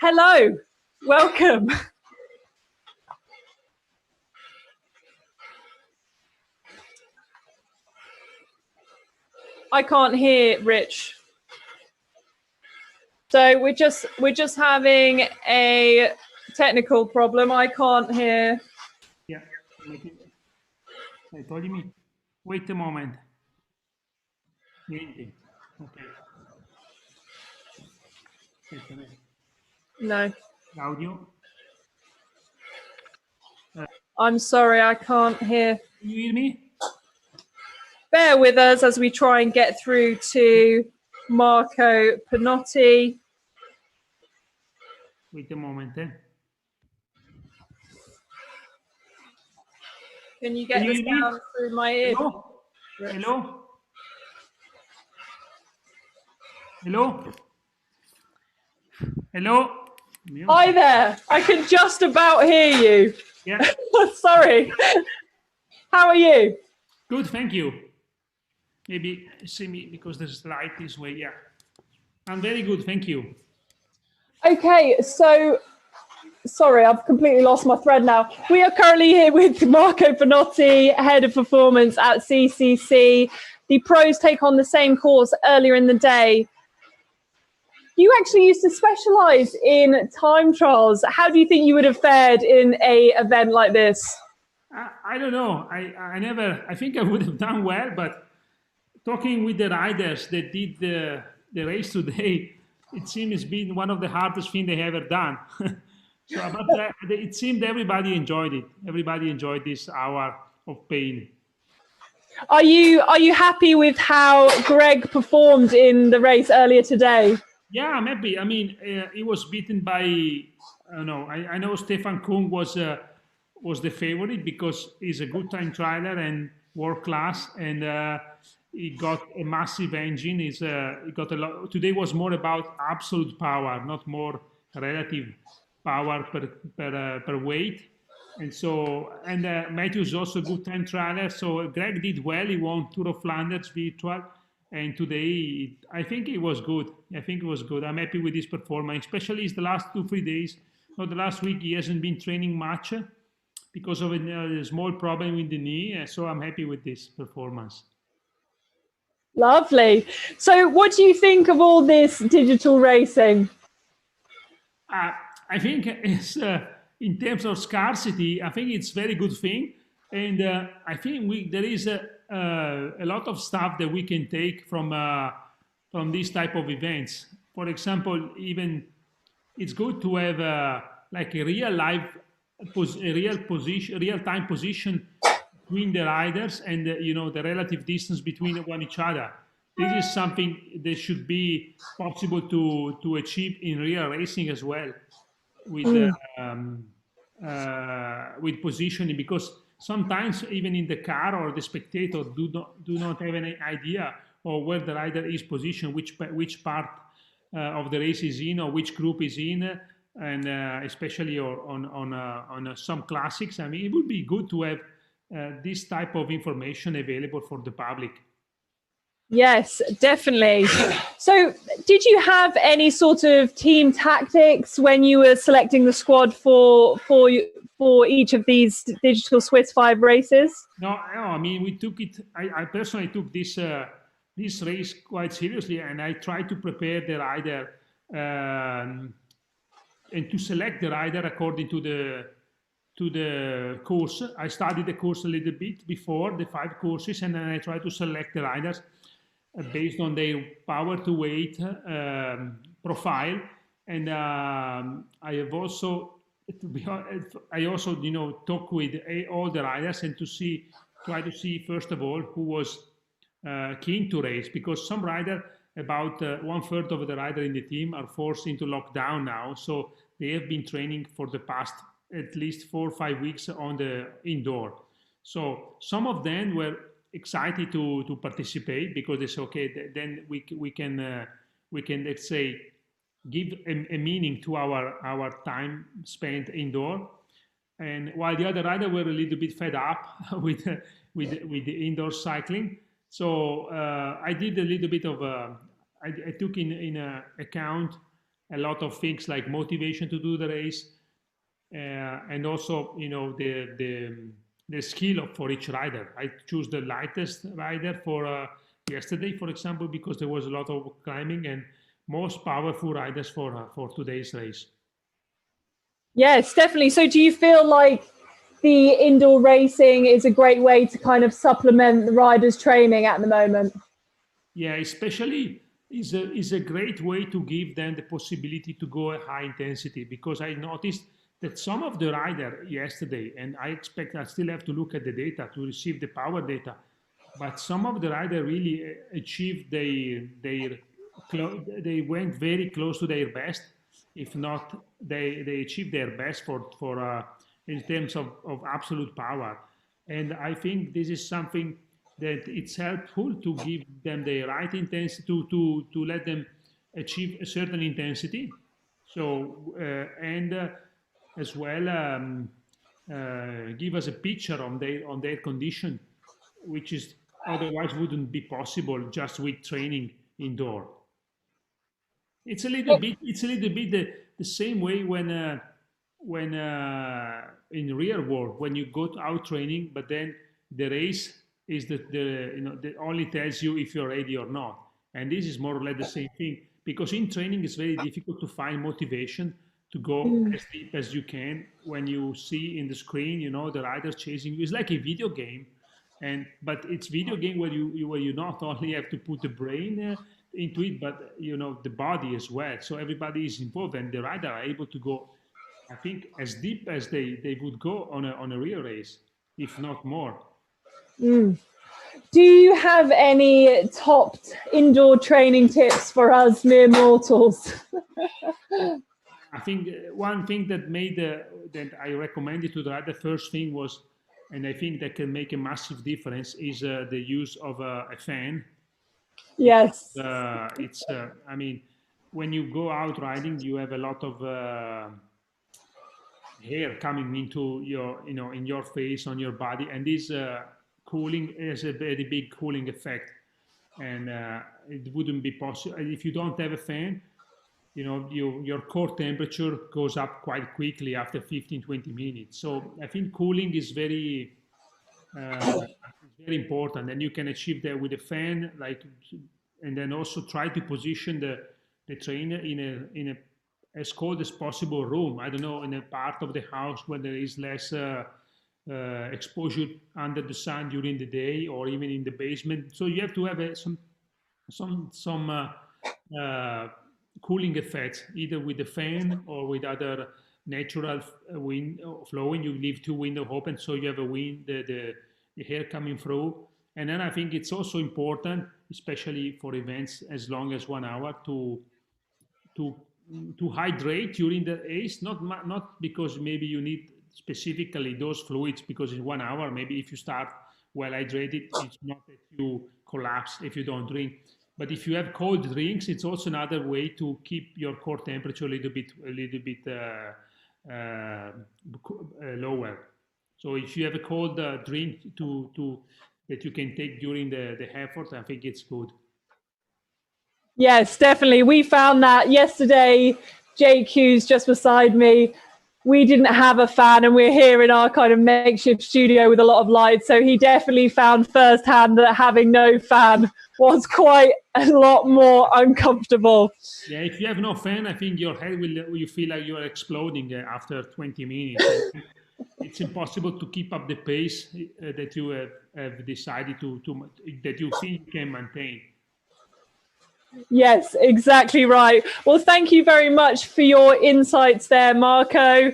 Hello, welcome. I can't hear Rich. So we're just having a technical problem. I can't hear. Yeah. Toglimi. Wait a moment. Niente. Ok. Aspetta, No. Audio. I'm sorry, I can't hear. Can you hear me? Bear with us as we try and get through to Marco Panotti. Wait a moment. Can you get Can you this hear me? down through my ear? Hello? Hello? Hello? Hello? Hi there. I can just about hear you. Yeah. Sorry. How are you? Good, thank you. Maybe see me because there's light this way. Yeah. I'm very good, thank you. Okay, so sorry, I've completely lost my thread now. We are currently here with Marco Panotti, head of performance at CCC. The pros take on the same course earlier in the day. You actually used to specialize in time trials. How do you think you would have fared in a event like this? I don't know. I think I would have done well, but talking with the riders that did the race today, it seems it's been one of the hardest things they ever done. So, but it seemed everybody enjoyed it. Everybody enjoyed this hour of pain. Are you happy with how Greg performed in the race earlier today? Yeah, I'm happy. I mean, he was beaten by, I don't know. I know Stefan Kung was the favorite because he's a good time trialer and world class, and he got a massive engine. He got a lot. Today was more about absolute power, not more relative power per weight. And so, and Matthew is also a good time trialer. So Greg did well. He won Tour of Flanders virtual. And today, I think it was good. I think it was good. I'm happy with his performance, especially the last 2-3 days. Not the last week, he hasn't been training much because of a small problem with the knee. So I'm happy with this performance. Lovely. So what do you think of all this digital racing? I think it's, in terms of scarcity, I think it's a very good thing. And I think there is a lot of stuff that we can take from these type of events. For example, even it's good to have like a real time position between the riders and the relative distance between each other. This is something that should be possible to achieve in real racing as well with positioning, because sometimes even in the car or the spectator do not have any idea of where the rider is positioned, which part of the race is in or which group is in, and especially on some classics. I mean, it would be good to have this type of information available for the public. Yes, definitely. So did you have any sort of team tactics when you were selecting the squad for each of these digital Swiss 5 races? No, I mean, we took it. I personally took this race quite seriously, and I tried to prepare the rider and to select the rider according to the course. I studied the course a little bit before the 5 courses, and then I tried to select the riders based on their power to weight profile. And I have also, talk with all the riders and try to see first of all who was keen to race, because some rider, about 1/3 of the rider in the team, are forced into lockdown now, so they have been training for the past at least 4 or 5 weeks on the indoor. So some of them were excited to participate because they say, okay, then we can let's say give a meaning to our time spent indoor. And while the other rider were a little bit fed up with the indoor cycling, so I did a little bit of I took in account a lot of things like motivation to do the race, and also the skill for each rider. I choose the lightest rider for yesterday, for example, because there was a lot of climbing, and most powerful riders for today's race. Yes, definitely. So do you feel like the indoor racing is a great way to kind of supplement the riders' training at the moment? Yeah, especially is a great way to give them the possibility to go at high intensity, because I noticed that some of the rider yesterday, and I still have to look at the data to receive the power data, but some of the rider really achieved they went very close to their best. If not, they achieved their best for in terms of absolute power. And I think this is something that it's helpful to give them the right intensity, to let them achieve a certain intensity. So and as well give us a picture on their condition, which is otherwise wouldn't be possible just with training indoor. It's a little bit the same way when in real world, when you go out training, but then the race is that only tells you if you're ready or not. And this is more or less the same thing, because in training it's very difficult to find motivation to go as deep as you can when you see in the screen, the riders chasing you. It's like a video game, but it's video game where you not only have to put the brain into it, but the body as well. So everybody is involved, and the rider are able to go, I think, as deep as they would go on a real race, if not more. Do you have any top indoor training tips for us mere mortals? I think one thing that that I recommended to the rider, first thing was, and I think that can make a massive difference, is the use of a fan. Yes. It's I mean, when you go out riding, you have a lot of hair coming into your in your face, on your body, and this cooling has a very big cooling effect, and it wouldn't be possible if you don't have a fan. Your core temperature goes up quite quickly after 15-20 minutes. So I think cooling is very important, and you can achieve that with a fan, and then also try to position the trainer in a as cold as possible room. I don't know, in a part of the house where there is less exposure under the sun during the day, or even in the basement. So you have to have some cooling effects, either with the fan or with other natural wind flowing. You leave two windows open, so you have a wind, the air coming through. And then I think it's also important, especially for events as long as 1 hour, to hydrate during the race. Not because maybe you need specifically those fluids, because in 1 hour, maybe if you start well hydrated, it's not that you collapse if you don't drink. But if you have cold drinks, it's also another way to keep your core temperature a little bit lower. So if you have a cold drink that you can take during the effort, I think it's good. Yes, definitely. We found that yesterday. Jake, who's just beside me, we didn't have a fan, and we're here in our kind of makeshift studio with a lot of light. So he definitely found firsthand that having no fan was quite a lot more uncomfortable. Yeah, if you have no fan, I think your head you feel like you are exploding after 20 minutes. It's impossible to keep up the pace that you have decided that you think you can maintain. Yes, exactly right. Well, thank you very much for your insights there, Marco.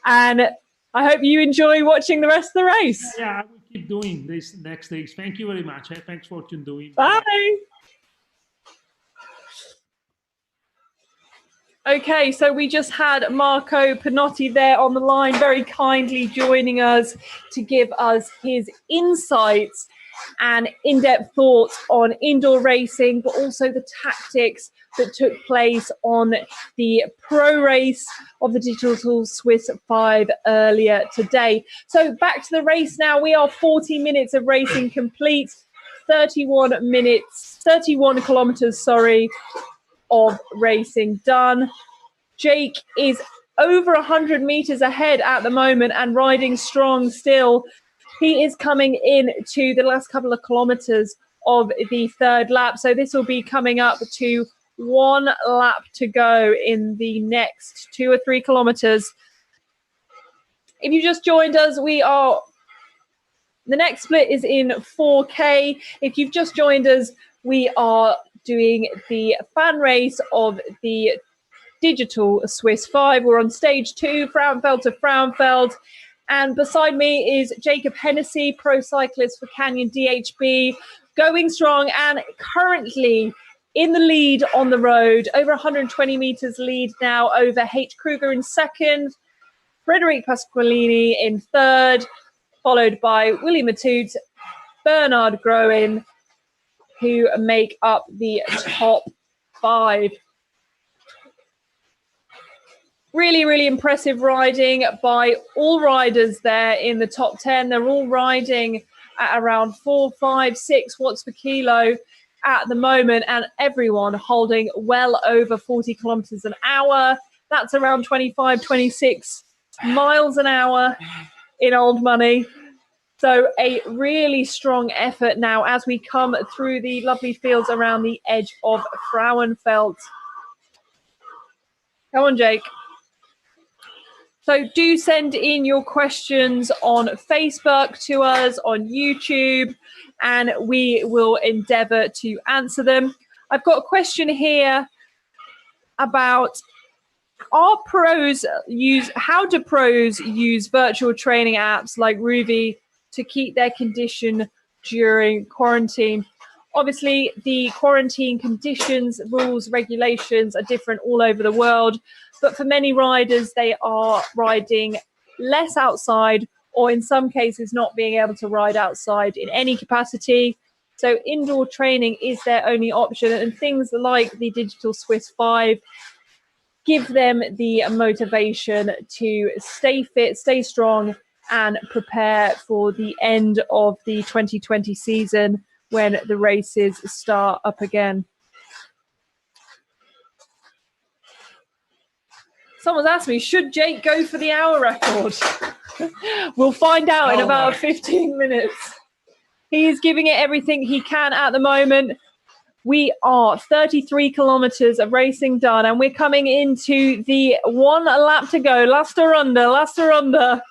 And I hope you enjoy watching the rest of the race. Yeah, I will keep doing this next days. Thank you very much. Thanks for doing. Bye. Okay, so we just had Marco Pinotti there on the line, very kindly joining us to give us his insights. and in-depth thoughts on indoor racing, but also the tactics that took place on the pro race of the Digital Swiss 5 earlier today. So back to the race now. We are 40 minutes of racing complete, 31 kilometers, of racing done. Jake is over 100 meters ahead at the moment and riding strong still. He is coming in to the last couple of kilometers of the third lap. So this will be coming up to 1 lap to go in the next 2 or 3 kilometers. If you just joined us, the next split is in 4K. If you've just joined us, we are doing the fan race of the Digital Swiss 5. We're on stage 2, Frauenfeld to Frauenfeld. And beside me is Jacob Hennessey, pro cyclist for Canyon DHB, going strong and currently in the lead on the road, over 120 meters lead now over Kruger in second, Fredrik Pasqualini in third, followed by Willie Metouch, Bernhard growing, who make up the top 5. Really, really impressive riding by all riders there in the top 10. They're all riding at around 4, 5, 6 watts per kilo at the moment, and everyone holding well over 40 kilometers an hour. That's around 25, 26 miles an hour in old money. So a really strong effort now as we come through the lovely fields around the edge of Frauenfeld. Come on, Jake. So do send in your questions on Facebook to us, on YouTube, and we will endeavour to answer them. I've got a question here about how do pros use virtual training apps like Rouvy to keep their condition during quarantine? Obviously, the quarantine conditions, rules, regulations are different all over the world. But for many riders, they are riding less outside, or in some cases not being able to ride outside in any capacity. So indoor training is their only option. And things like the Digital Swiss 5 give them the motivation to stay fit, stay strong, and prepare for the end of the 2020 season when the races start up again. Someone's asked me, should Jake go for the hour record? We'll find out in about 15 minutes. He is giving it everything he can at the moment. We are 33 kilometers of racing done, and we're coming into the 1 lap to go. Lustre,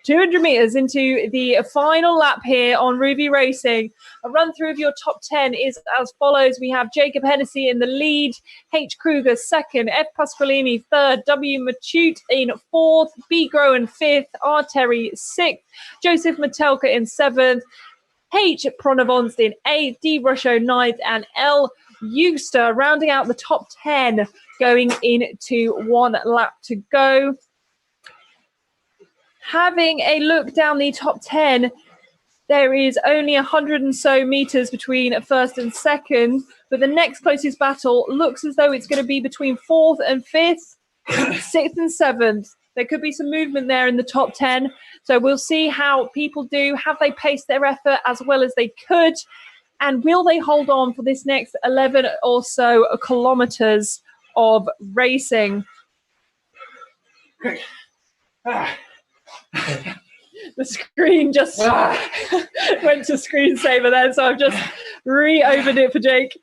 200 meters into the final lap here on Rouvy Racing. A run through of your top 10 is as follows. We have Jacob Hennessey in the lead, Kruger second, F. Pasqualini third, W. Metouch in fourth, B. Groen fifth, R. Terry sixth, Joseph Metallica in seventh, H. Provenance in eighth, D. Brochure ninth, and L. Lustre rounding out the top 10 going into 1 lap to go. Having a look down the top 10, there is only 100 and so meters between first and second, but the next closest battle looks as though it's going to be between fourth and fifth, sixth and seventh. There could be some movement there in the top 10, so we'll see how people do. Have they paced their effort as well as they could? And will they hold on for this next 11 or so kilometers of racing? The screen just went to screensaver then, so I've just reopened it for Jake.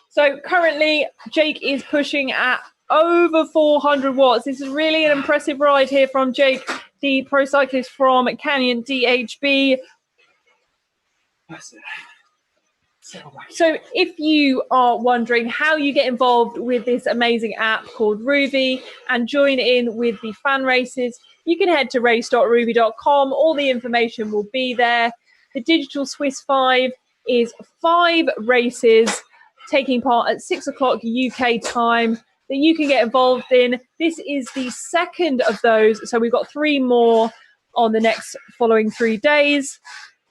So currently Jake is pushing at over 400 watts. This is really an impressive ride here from Jake, the pro cyclist from Canyon DHB. So if you are wondering how you get involved with this amazing app called Rouvy and join in with the fan races, you can head to race.rouvy.com. All the information will be there. The Digital Swiss 5 is 5 races taking part at 6 o'clock UK time that you can get involved in. This is the second of those, so we've got 3 more on the next following 3 days.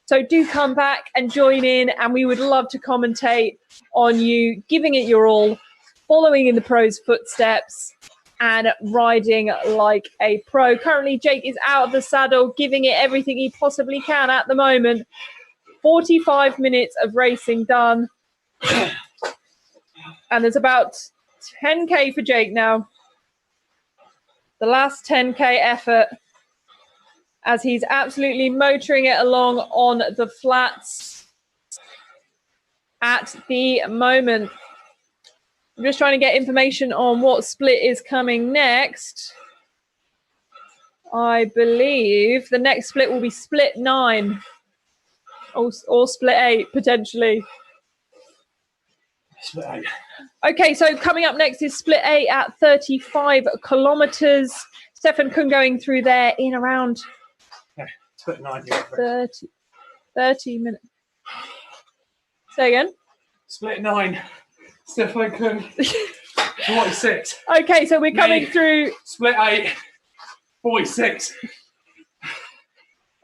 So do come back and join in, and we would love to commentate on you giving it your all, following in the pro's footsteps and riding like a pro. Currently, Jake is out of the saddle, giving it everything he possibly can at the moment. 45 minutes of racing done. And there's about 10K for Jake now. The last 10K effort, as he's absolutely motoring it along on the flats at the moment. I'm just trying to get information on what split is coming next. I believe the next split will be split 9 or split 8 potentially. Split 8. Okay, so coming up next is split 8 at 35 kilometers. Stefan Kung going through there in around Split 9. 30 minutes. Say again? Split 9. Stefan Kung. 46. Okay, so we're coming through. Split 8. 46.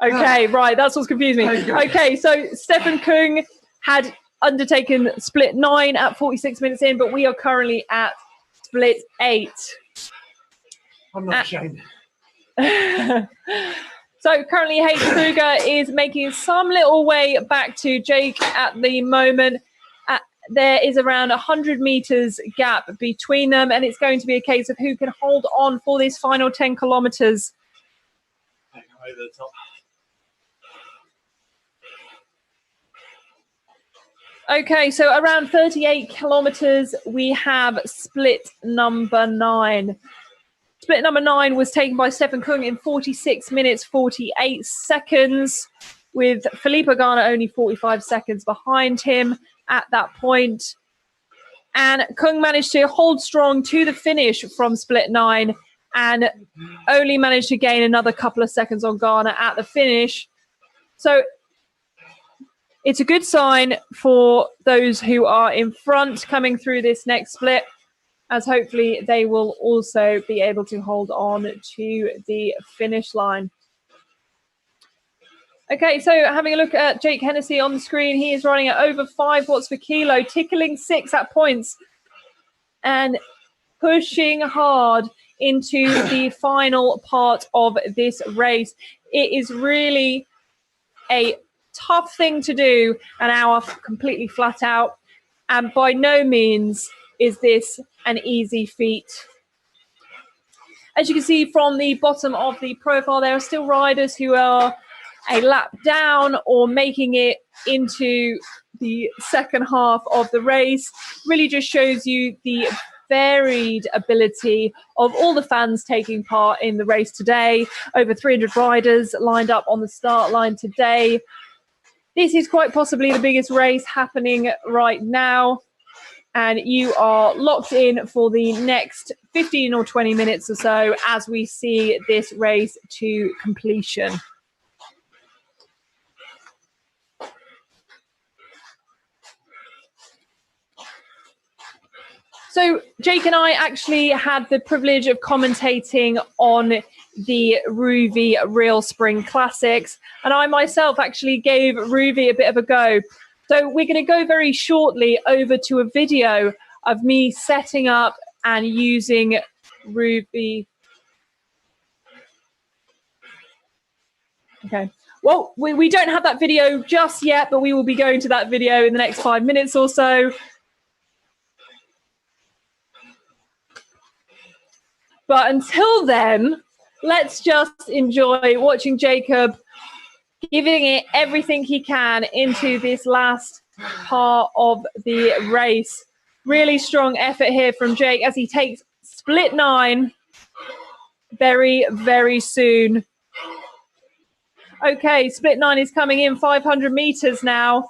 Okay, right, that's what's confused me. Okay, so Stefan Kung had undertaken split 9 at 46 minutes in, but we are currently at split 8. I'm not ashamed. So currently H. Kruger is making some little way back to Jake at the moment. There is around 100 meters gap between them, and it's going to be a case of who can hold on for this final 10 kilometers. Over the top. Okay, so around 38 kilometers, we have split number 9. Split number 9 was taken by Stefan Kung in 46 minutes, 48 seconds, with Filippo Garner only 45 seconds behind him at that point. And Kung managed to hold strong to the finish from split 9 and only managed to gain another couple of seconds on Garner at the finish. So it's a good sign for those who are in front coming through this next split, as hopefully they will also be able to hold on to the finish line. Okay, so having a look at Jake Hennessey on the screen, he is running at over 5 watts per kilo, tickling 6 at points, and pushing hard into the final part of this race. It is really a tough thing to do, an hour completely flat out, and by no means is this an easy feat. As you can see from the bottom of the profile, there are still riders who are a lap down or making it into the second half of the race. Really just shows you the varied ability of all the fans taking part in the race today. Over 300 riders lined up on the start line today. This is quite possibly the biggest race happening right now, and you are locked in for the next 15 or 20 minutes or so as we see this race to completion. So Jake and I actually had the privilege of commentating on the Rouvy Real Spring Classics, and I myself actually gave Rouvy a bit of a go. So we're going to go very shortly over to a video of me setting up and using Rouvy. Okay. Well, we don't have that video just yet, but we will be going to that video in the next 5 minutes or so. But until then, let's just enjoy watching Jacob giving it everything he can into this last part of the race. Really strong effort here from Jake as he takes split 9 very, very soon. Okay, split 9 is coming in 500 meters now.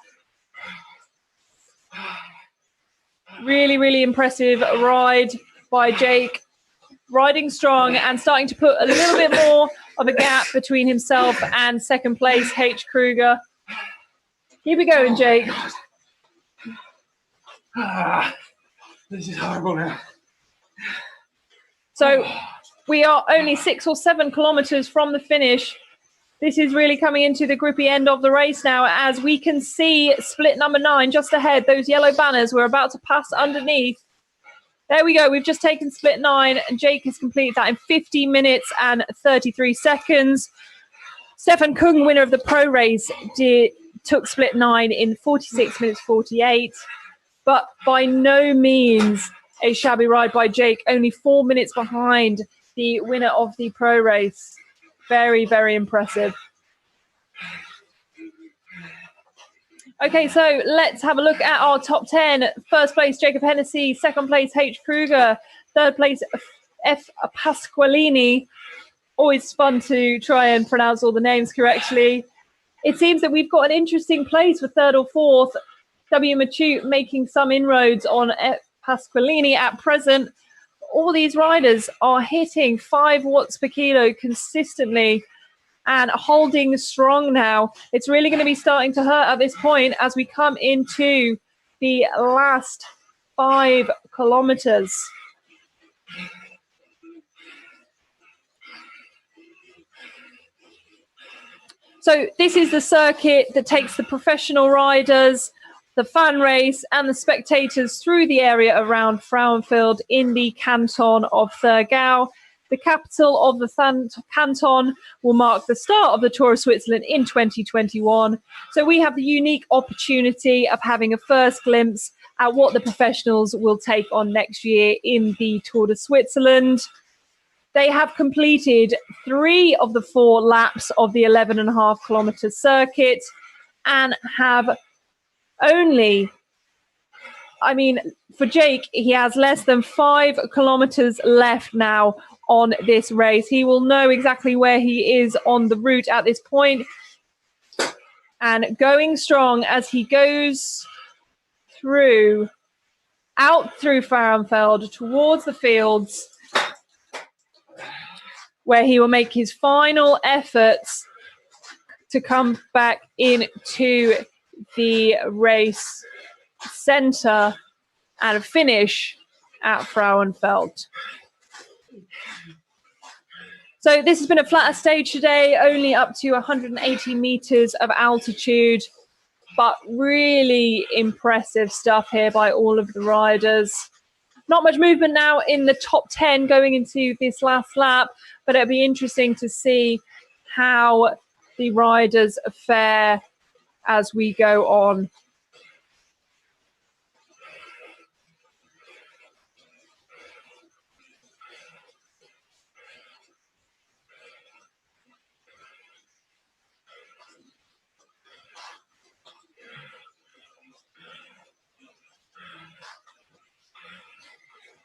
Really, really impressive ride by Jake. Riding strong and starting to put a little bit more of a gap between himself and second place, H. Kruger. Keep it going, Jake. This is horrible now. So we are only 6 or 7 kilometers from the finish. This is really coming into the grippy end of the race now, as we can see split number 9 just ahead. Those yellow banners, we're about to pass underneath. There we go. We've just taken split 9, and Jake has completed that in 50 minutes and 33 seconds. Stefan Kung, winner of the pro race, took split 9 in 46 minutes 48, but by no means a shabby ride by Jake. Only 4 minutes behind the winner of the pro race. Very, very impressive. Okay, so let's have a look at our top 10. First place, Jacob Hennessey. Second place, H. Kruger. Third place, F. Pasqualini. Always fun to try and pronounce all the names correctly. It seems that we've got an interesting place for third or fourth. W. Metouch making some inroads on F. Pasqualini at present. All these riders are hitting 5 watts per kilo consistently and holding strong now. It's really going to be starting to hurt at this point as we come into the last 5 kilometers. So this is the circuit that takes the professional riders, the fan race and the spectators through the area around Frauenfeld in the canton of Thurgau. The capital of the canton will mark the start of the Tour of Switzerland in 2021. So we have the unique opportunity of having a first glimpse at what the professionals will take on next year in the Tour de Switzerland. They have completed 3 of the 4 laps of the 11.5 kilometer circuit and have only, for Jake, he has less than 5 kilometers left now on this race. He will know exactly where he is on the route at this point, and going strong as he goes out through Frauenfeld towards the fields, where he will make his final efforts to come back into the race center and finish at Frauenfeld. So this has been a flatter stage today, only up to 180 meters of altitude, but really impressive stuff here by all of the riders. Not much movement now in the top 10 going into this last lap, but it'll be interesting to see how the riders fare as we go on.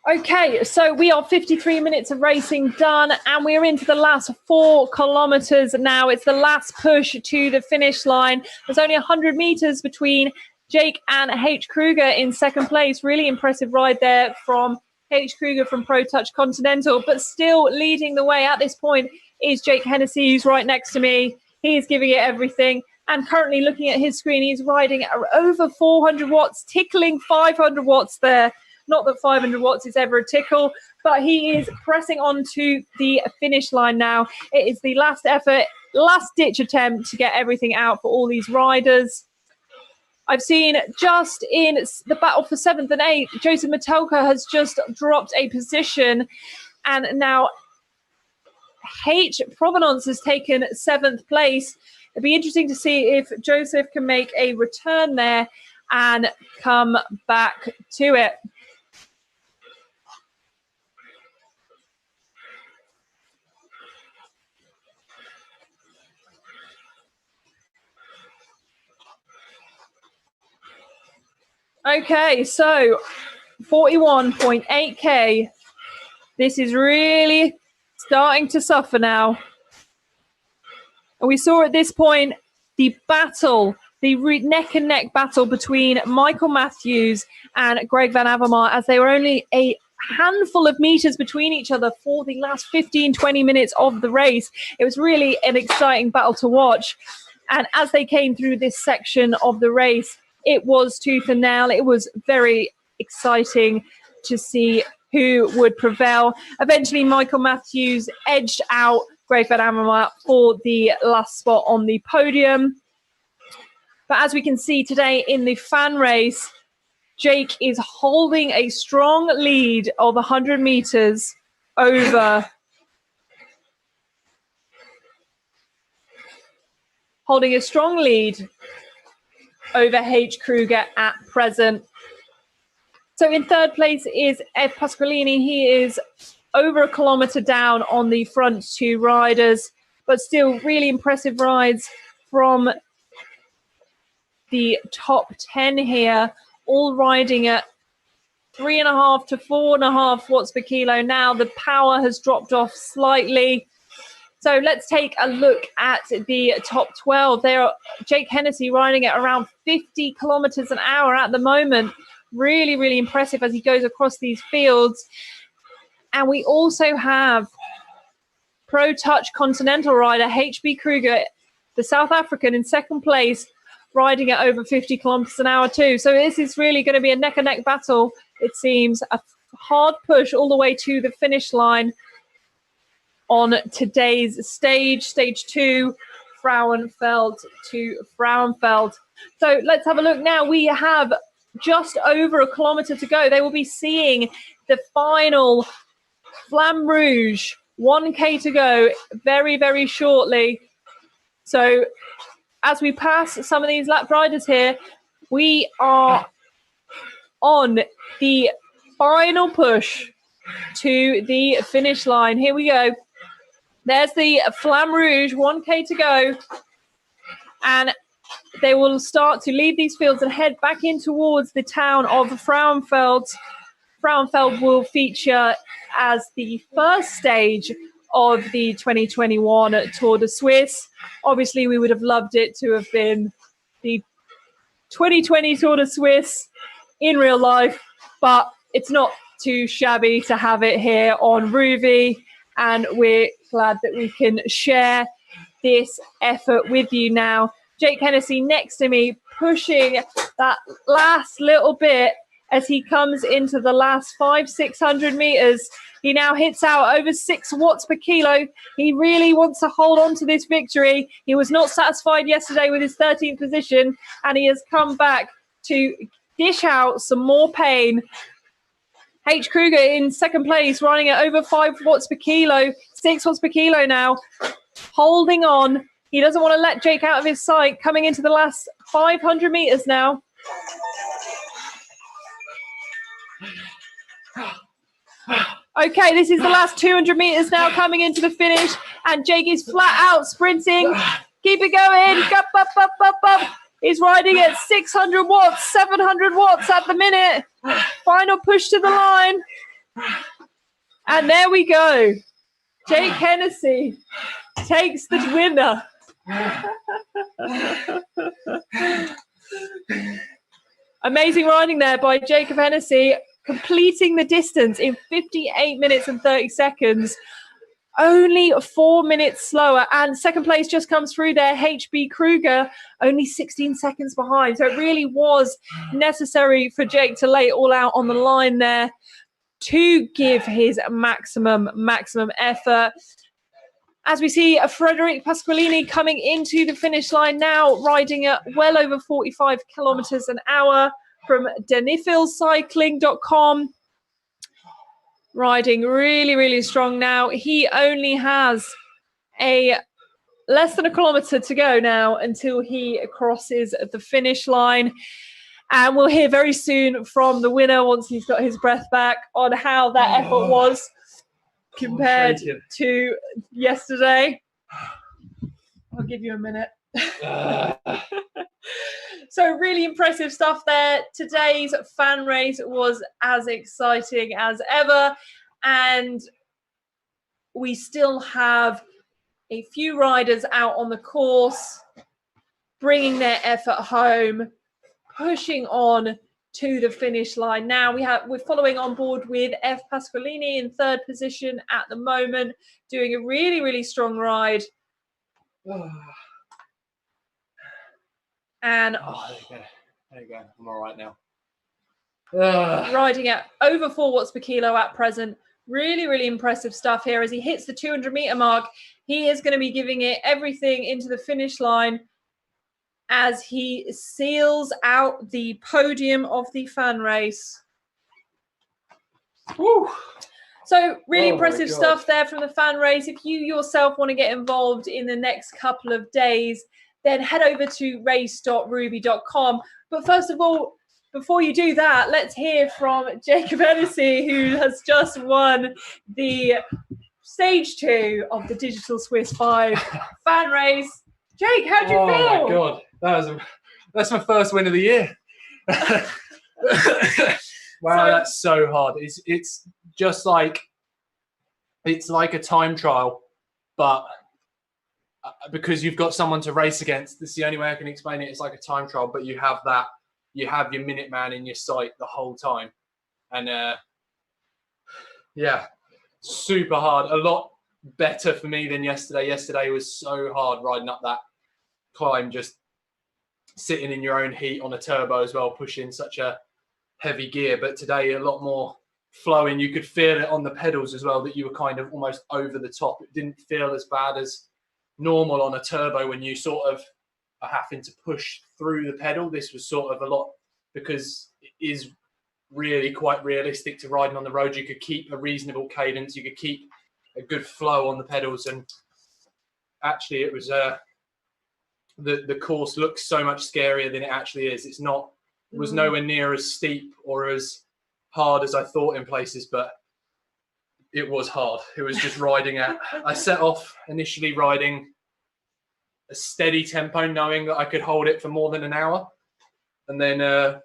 Okay, so we are 53 minutes of racing done, and we're into the last 4 kilometers now. It's the last push to the finish line. There's only 100 meters between Jake and H. Kruger in second place. Really impressive ride there from H. Kruger from Pro Touch Continental, but still leading the way at this point is Jake Hennessey, who's right next to me. He is giving it everything. And currently looking at his screen, he's riding over 400 watts, tickling 500 watts there. Not that 500 watts is ever a tickle, but he is pressing on to the finish line now. It is the last effort, last-ditch attempt to get everything out for all these riders. I've seen just in the battle for 7th and 8th, Joseph Metallica has just dropped a position, and now H. Provenance has taken 7th place. It'd be interesting to see if Joseph can make a return there and come back to it. Okay, so 41.8k. This is really starting to suffer now. And we saw at this point the battle, the neck and neck battle between Michael Matthews and Greg Van Avemar, as they were only a handful of meters between each other for the last 15-20 minutes of the race. It was really an exciting battle to watch. And as they came through this section of the race, it was tooth and nail. It was very exciting to see who would prevail. Eventually, Michael Matthews edged out Great for Avemar for the last spot on the podium. But as we can see today in the fan race, Jake is holding a strong lead of 100 meters over holding a strong lead over H. Kruger at present. So in third place is F. Pasqualini. He is over a kilometer down on the front two riders, but still really impressive rides from the top 10 here, all riding at 3.5 to 4.5 watts per kilo. Now the power has dropped off slightly. So let's take a look at the top 12. There are Jake Hennessey riding at around 50 kilometers an hour at the moment. Really, really impressive as he goes across these fields. And we also have Pro Touch Continental rider HB Kruger, the South African, in second place, riding at over 50 kilometers an hour too. So this is really going to be a neck-and-neck battle, it seems. A hard push all the way to the finish line on today's stage 2, Frauenfeld to Frauenfeld. So let's have a look now. We have just over a kilometer to go. They will be seeing the final Flamme Rouge, 1K to go very, very shortly. So as we pass some of these lap riders here, we are on the final push to the finish line. Here we go. There's the Flamme Rouge, 1K to go. And they will start to leave these fields and head back in towards the town of Frauenfeld. Frauenfeld will feature as the first stage of the 2021 Tour de Suisse. Obviously, we would have loved it to have been the 2020 Tour de Suisse in real life, but it's not too shabby to have it here on Rouvy, and we're glad that we can share this effort with you now. Jake Hennessey next to me, pushing that last little bit as he comes into the last 500-600 meters. He now hits out over 6 watts per kilo. He really wants to hold on to this victory. He was not satisfied yesterday with his 13th position, and he has come back to dish out some more pain. H. Kruger in second place, riding at over 5 watts per kilo, 6 watts per kilo now, holding on. He doesn't want to let Jake out of his sight, coming into the last 500 meters now. Okay, this is the last 200 meters now, coming into the finish, and Jake is flat out sprinting. Keep it going. Up, up, up, up, up. He's riding at 600 watts, 700 watts at the minute. Final push to the line. And there we go. Jake Hennessey takes the winner. Amazing riding there by Jacob Hennessey, completing the distance in 58 minutes and 30 seconds. Only 4 minutes slower, and second place just comes through there. HB Kruger only 16 seconds behind. So it really was necessary for Jake to lay it all out on the line there to give his maximum effort. As we see Fredrik Pasqualini coming into the finish line now, riding at well over 45 kilometers an hour from denifilcycling.com. Riding really, really strong now. He only has less than a kilometer to go now until he crosses the finish line. And we'll hear very soon from the winner once he's got his breath back on how that effort was compared to yesterday. I'll give you a minute. So really impressive stuff there. Today's fan race was as exciting as ever, and we still have a few riders out on the course bringing their effort home, pushing on to the finish line. Now we're following on board with F. Pasqualini in third position at the moment, doing a really, really strong ride. And there you go. I'm all right now. Riding at over 4 watts per kilo at present, Really, really impressive stuff here. As he hits the 200-meter mark, he is going to be giving it everything into the finish line as he seals out the podium of the fan race. Woo. So really Oh impressive my God. stuff there from the fan race. If you yourself want to get involved in the next couple of days, then head over to race.rouvy.com. But first of all, before you do that, let's hear from Jacob Hennessey, who has just won the stage 2 of the Digital Swiss 5 fan race. Jake, how do you feel? Oh my God, that's my first win of the year. Wow, that's so hard. It's just like, it's like a time trial, but because you've got someone to race against, this is the only way I can explain it. It's like a time trial, but you have your minute man in your sight the whole time. And yeah, super hard. A lot better for me than yesterday. Yesterday was so hard riding up that climb, just sitting in your own heat on a turbo as well, pushing such a heavy gear. But today a lot more flowing. You could feel it on the pedals as well, that you were kind of almost over the top. It didn't feel as bad as normal on a turbo when you sort of are having to push through the pedal. This was sort of a lot, because it is really quite realistic to riding on the road. You could keep a reasonable cadence, you could keep a good flow on the pedals, and actually it was the course looks so much scarier than it actually is. It was nowhere near as steep or as hard as I thought in places, but it was hard. It was just riding at, I set off initially riding a steady tempo, knowing that I could hold it for more than an hour, and then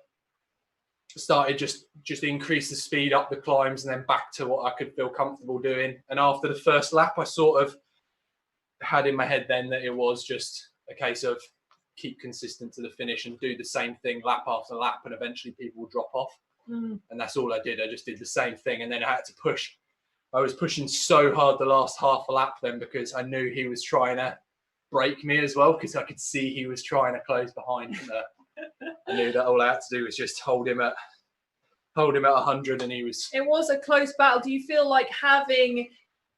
started just increase the speed up the climbs, and then back to what I could feel comfortable doing. And after the first lap, I sort of had in my head then that it was just a case of keep consistent to the finish and do the same thing lap after lap, and eventually people will drop off. And that's all I did. I just did the same thing, and then I had to push. I was pushing so hard the last half a lap then, because I knew he was trying to break me as well, because I could see he was trying to close behind. I knew that all I had to do was just hold him at 100, and he was. It was a close battle. Do you feel like having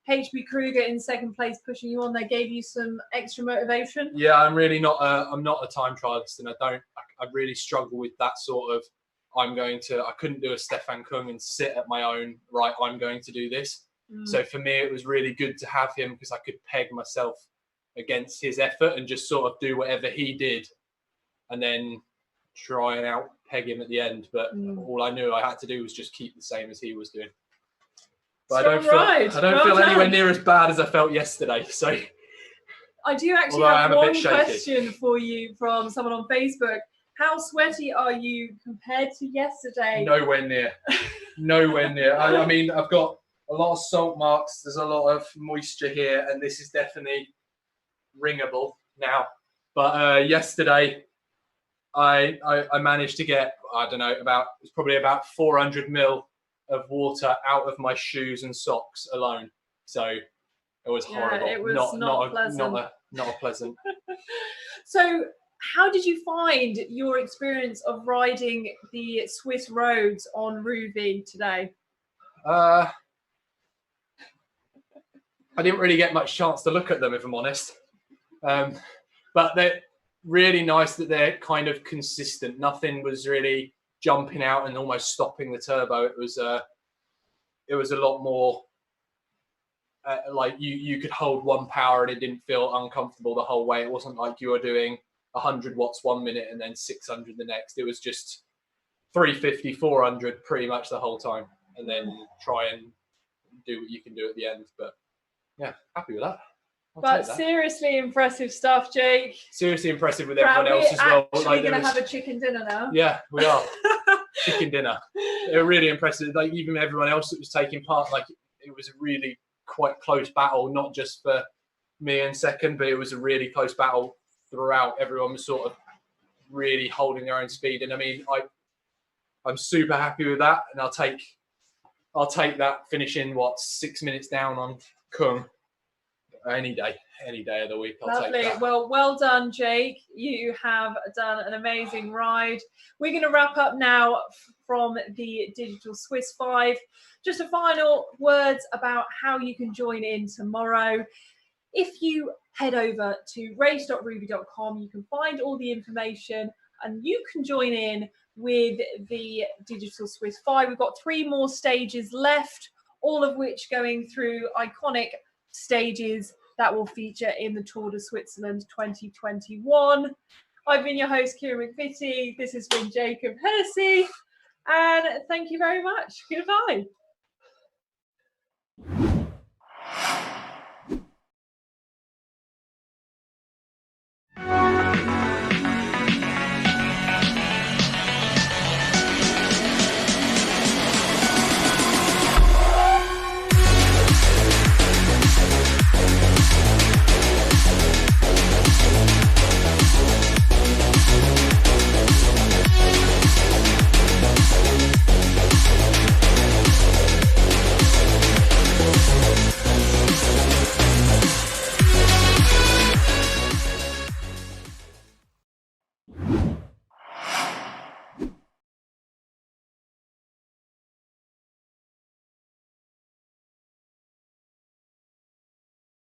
HB Kruger in second place pushing you on there gave you some extra motivation? Yeah, I'm really not. I'm not a time trialist, and I really struggle with that sort of. I couldn't do a Stefan Kung and sit at my own, right, I'm going to do this. So for me, it was really good to have him, because I could peg myself against his effort and just sort of do whatever he did, and then try and out peg him at the end. But all I knew I had to do was just keep the same as he was doing. But I don't feel anywhere near as bad as I felt yesterday. So I do actually have one question for you from someone on Facebook. How sweaty are you compared to yesterday? Nowhere near. Nowhere near. I mean, I've got a lot of salt marks. There's a lot of moisture here, and this is definitely ringable now. But yesterday, I managed to get, I don't know, it's probably about 400 ml of water out of my shoes and socks alone. So it was horrible. It was not pleasant. Not a pleasant. So how did you find your experience of riding the Swiss roads on Rouvy today? I didn't really get much chance to look at them, if I'm honest. But they're really nice that they're kind of consistent. Nothing was really jumping out and almost stopping the turbo. It was a lot more like you could hold one power and it didn't feel uncomfortable the whole way. It wasn't like you were doing 100 watts 1 minute and then 600 the next. It was just 350, 400 pretty much the whole time, and then try and do what you can do at the end. But yeah, happy with that. But seriously impressive stuff, Jake. Seriously impressive with everyone else as well. We're actually going to have a chicken dinner now. Yeah, we are. Chicken dinner. They were really impressive. Like even everyone else that was taking part, like it was a really quite close battle, not just for me and second, but it was a really close battle throughout. Everyone was sort of really holding their own speed. And I mean, I'm super happy with that. And I'll take that finishing 6 minutes down on Kung any day. Any day of the week, I'll Lovely. take that. Well done, Jake. You have done an amazing ride. We're going to wrap up now from the Digital Swiss 5. Just a final words about how you can join in tomorrow. If you head over to race.rouvy.com, you can find all the information and you can join in with the Digital Swiss 5. We've got 3 more stages left, all of which going through iconic stages that will feature in the Tour de Switzerland 2021. I've been your host, Kira McVitie. This has been Jacob Hennessey. And thank you very much. Goodbye.